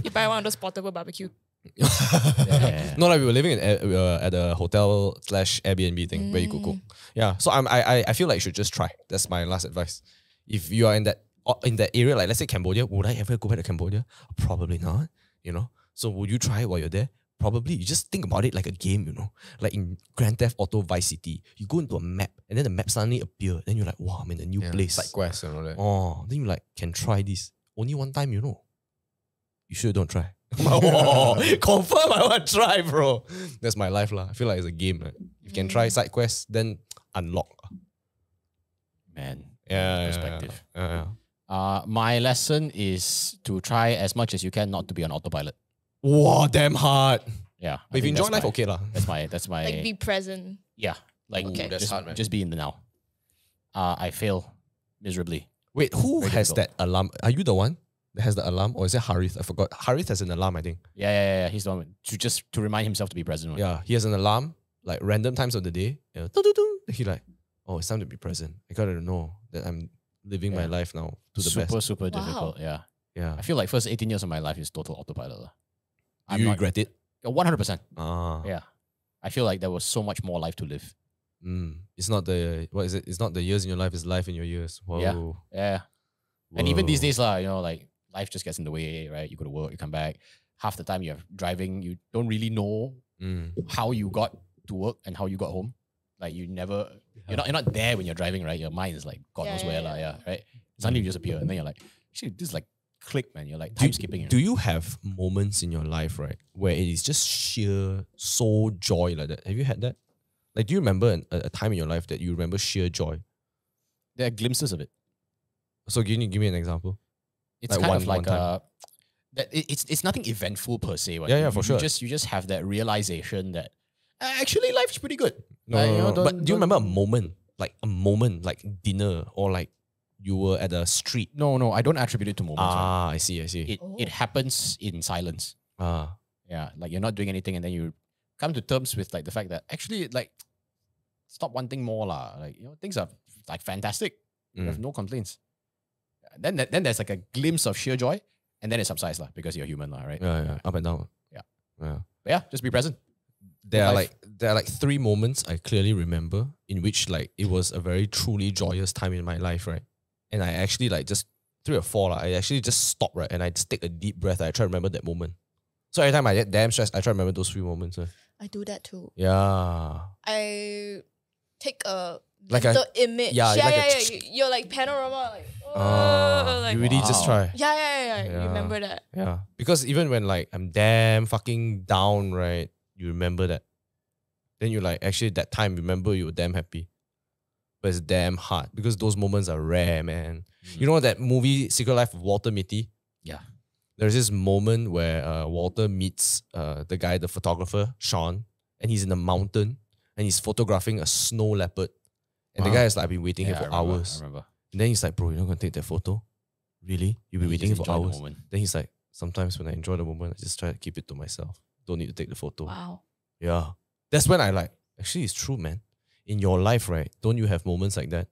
You buy one of those portable barbecue. Yeah. No, like we were living at a hotel / Airbnb thing where you could cook. Yeah, so I feel like you should just try. That's my last advice. If you are in that area, like let's say Cambodia, would I ever go back to Cambodia? Probably not. You know. So would you try it while you're there? Probably. You just think about it like a game. You know, like in Grand Theft Auto Vice City, you go into a map and then the map suddenly appear. Then you're like, wow, I'm in a new place. Side quest and all that. Oh, then you like can try this only one time. You know. you sure don't try. Oh, confirm I want to try, bro. That's my life lah. I feel like it's a game. Right? If you can try side quests, then unlock. Man, Yeah, perspective. Yeah. My lesson is to try as much as you can not to be on autopilot. Wow, damn hard. Yeah. But if you enjoy life, okay lah. That's my Like be present. yeah. Like Okay. That's just, hard, man. just be in the now. I fail miserably. Wait, who Very has difficult. that alarm? Are you the one that has the alarm, or is it Harith? I forgot. Harith has an alarm, I think. Yeah. He's the one to remind himself to be present. Yeah, he has an alarm like random times of the day. Yeah, he like, oh, it's time to be present. I gotta know that I'm living my Yeah. life now to the best. Super Wow. difficult. Yeah. Yeah. I feel like first 18 years of my life is total autopilot. lah. Do you regret it? 100%. Ah. Yeah. I feel like there was so much more life to live. It's not the what is it? It's not the years in your life, it's life in your years. Whoa. Yeah. Yeah. And even these Whoa. days, like life just gets in the way, right? You go to work, you come back. Half the time you're driving, you don't really know how you got to work and how you got home. Like you're not there when you're driving, right? Your mind is like God knows where, right? Suddenly you just appear and then you're like, shit, this is like click, man. You're like time skipping. Do you have moments in your life, right, where it is just sheer soul joy like that? Have you had that? Like, do you remember a time in your life that you remember sheer joy? There are glimpses of it. So give me an example. It's Like kind of one like time. it's nothing eventful per se. Right? Yeah, for sure. You just have that realization that actually life is pretty good. No, Like, but do you remember a moment, like dinner, or like you were at a street? No, I don't attribute it to moments. right? I see. It happens in silence. Yeah, like you're not doing anything, and then you come to terms with like the fact that actually like stop wanting more lah. Like things are like fantastic. You have no complaints. Then there's like a glimpse of sheer joy, and then it subsides lah because you're human lah, right? Yeah, up and down. Yeah. Yeah. But yeah, just be present. There are Life. like 3 moments I clearly remember in which like it was a very truly joyous time in my life, right? And I actually like just 3 or 4 I actually just stop, right? And I just take a deep breath. I try to remember that moment. So every time I get damn stressed, I try to remember those 3 moments. I do that too. Yeah. I take a Like a- mental image. yeah, Yeah, like yeah, a yeah. You're like panorama, like, like you really just wow. try. yeah. Yeah. Remember that. Yeah. Because even when like I'm damn fucking down, right? You remember that. Then you like, actually that time, remember you were damn happy. But it's damn hard because those moments are rare, man. You know that movie Secret Life of Walter Mitty? Yeah. There's this moment where Walter meets the guy, the photographer, Sean, and he's in a mountain and he's photographing a snow leopard. And the guy is like, I've been waiting here for hours. I remember. And then he's like, bro, you're not going to take that photo? Really? You've been You waiting here just for enjoy the hours? moment. Then he's like, sometimes when I enjoy the moment, I just try to keep it to myself. Don't need to take the photo. Wow. Yeah. That's when I like, actually it's true, man. In your life, right? Don't you have moments like that?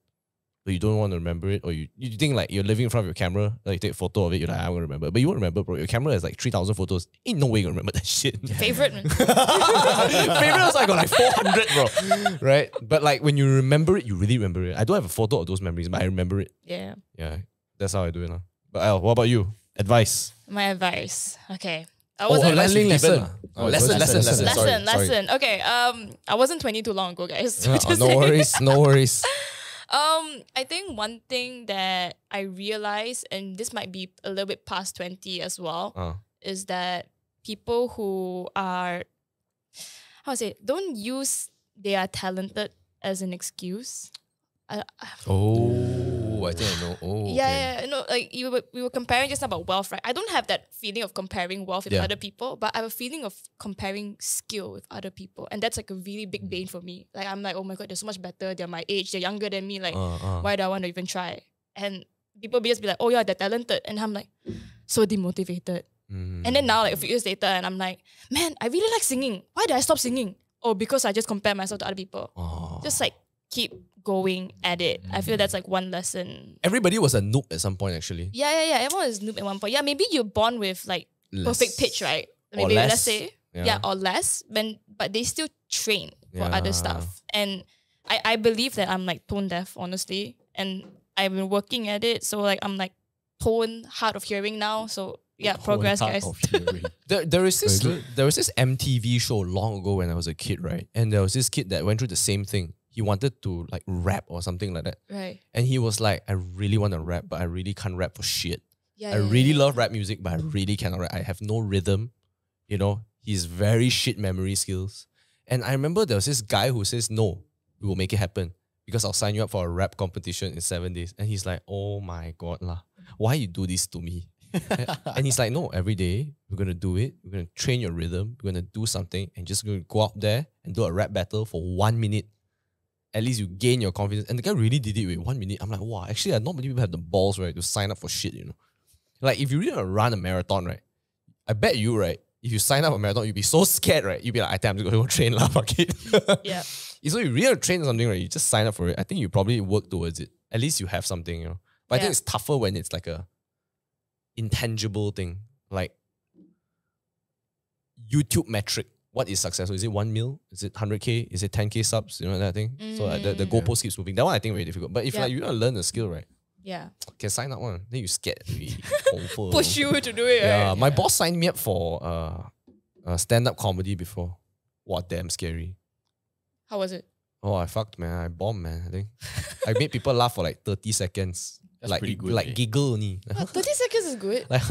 But you don't want to remember it, or you think like you're living in front of your camera, like you take a photo of it, you're like, I'm gonna remember. But you won't remember, bro. Your camera has like 3,000 photos. Ain't no way you're gonna remember that shit. Favorite? Favorite was like got like 400, bro. Right? But like when you remember it, you really remember it. I don't have a photo of those memories, but I remember it. Yeah. Yeah. That's how I do it now. But Elle, what about you? Advice. My advice. Okay. I Oh, wasn't advice we've lesson. given, ah. Oh, lesson. Sorry. lesson. Okay. I wasn't 20 too long ago, guys. So just No saying. worries, no worries. I think one thing that I realized, and this might be a little bit past 20 as well, is that people who are, how to say, don't use they are talented as an excuse. Oh, I think I know. Oh, okay. Yeah, no, like we were comparing just now about wealth, right? I don't have that feeling of comparing wealth with Yeah. other people, but I have a feeling of comparing skill with other people, and that's like a really big bane for me. Like I'm like, oh my god, they're so much better. They're my age. They're younger than me. Like, why do I want to even try? And people just be like, oh yeah, they're talented, and I'm like, so demotivated. And then now, like a few years later, and I'm like, man, I really like singing. Why did I stop singing? Oh, because I just compare myself to other people. Just like keep going at it. I feel that's like one lesson. Everybody was a noob at some point, actually. Yeah. Everyone is noob at one point. Yeah, maybe you're born with like perfect pitch, right? Maybe less. let's say. Yeah, or less. But they still train for other stuff. And I believe that I'm like tone deaf, honestly. And I've been working at it. So like I'm like tone hard of hearing now. So yeah, progress, guys. There was this MTV show long ago when I was a kid, right? And there was this kid that went through the same thing. He wanted to like rap or something like that. Right. And he was like, I really want to rap, but I really can't rap for shit. Yeah, I really love rap music, but I really cannot rap. I have no rhythm. You know, he's very shit memory skills. And I remember there was this guy who says, no, we will make it happen because I'll sign you up for a rap competition in 7 days. And he's like, oh my God lah, why you do this to me? And he's like, no, every day we're going to do it. We're going to train your rhythm. We're going to do something and just going to go out there and do a rap battle for 1 minute. At least you gain your confidence. And the guy really did it with 1 minute. I'm like, wow, actually, not many people have the balls, right, to sign up for shit, you know. Like, if you really want to run a marathon, right, I bet you, right, if you sign up for a marathon, you'd be so scared, right? You'd be like, I think I'm just going to go train, lah, fuck it. Yeah. So you really want to train something, right, you just sign up for it. I think you probably work towards it. At least you have something, you know. But I think it's tougher when it's like a intangible thing. Like, YouTube metric. What is successful? Is it 1 mil? Is it 100K? Is it 10K subs? You know that thing? So the goalpost keeps moving. That one I think very difficult. But if like you want to learn a skill, right? Yeah. Can sign up one. Then you scared. Push you to do it, Yeah. right? My boss signed me up for stand-up comedy before. Wow, damn scary. How was it? Oh, I fucked, man. I bombed, man. I think I made people laugh for like 30 seconds. That's like pretty good, like eh? giggle only. 30 seconds is good. Like,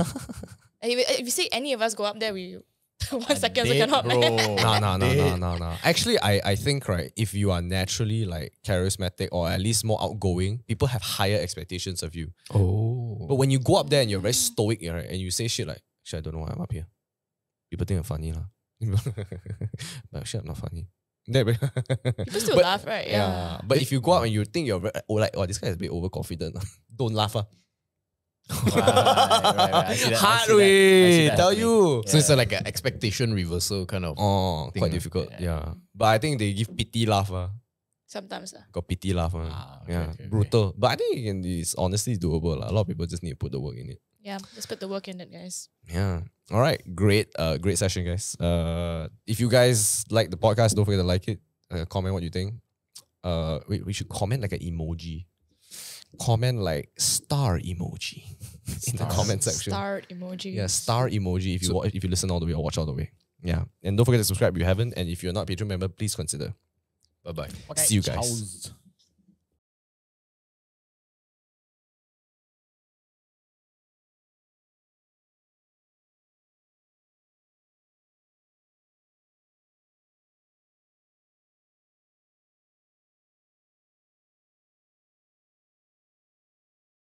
And if you say any of us go up there, we 1 second also dead, cannot. bro. no. Actually, I think, right, if you are naturally like charismatic or at least more outgoing, people have higher expectations of you. Oh. But when you go up there and you're very stoic, right, and you say shit like, actually, I don't know why I'm up here. People think I'm funny, lah. But actually, I'm not funny. People still laugh, right? Yeah. But if you go out and you think you're very, this guy is a bit overconfident, don't laugh. Right. I see that, Hard I see way, that tell happening. you. So it's like an expectation reversal kind of. Oh, thing, quite ah. difficult. Yeah. But I think they give pity laugh. Sometimes. Got pity laugh. Okay, Yeah. okay. Brutal. But I think it's honestly doable. A lot of people just need to put the work in it. Yeah, just put the work in it, guys. Yeah. All right. Great. Great session, guys. If you guys like the podcast, don't forget to like it. Comment what you think. We should comment like an emoji. Comment like star emoji in the comment section. Star emoji. Yeah, star emoji if you listen all the way or watch all the way. Yeah. And don't forget to subscribe if you haven't. And if you're not a Patreon member, please consider. Bye bye. See you guys. Ciao.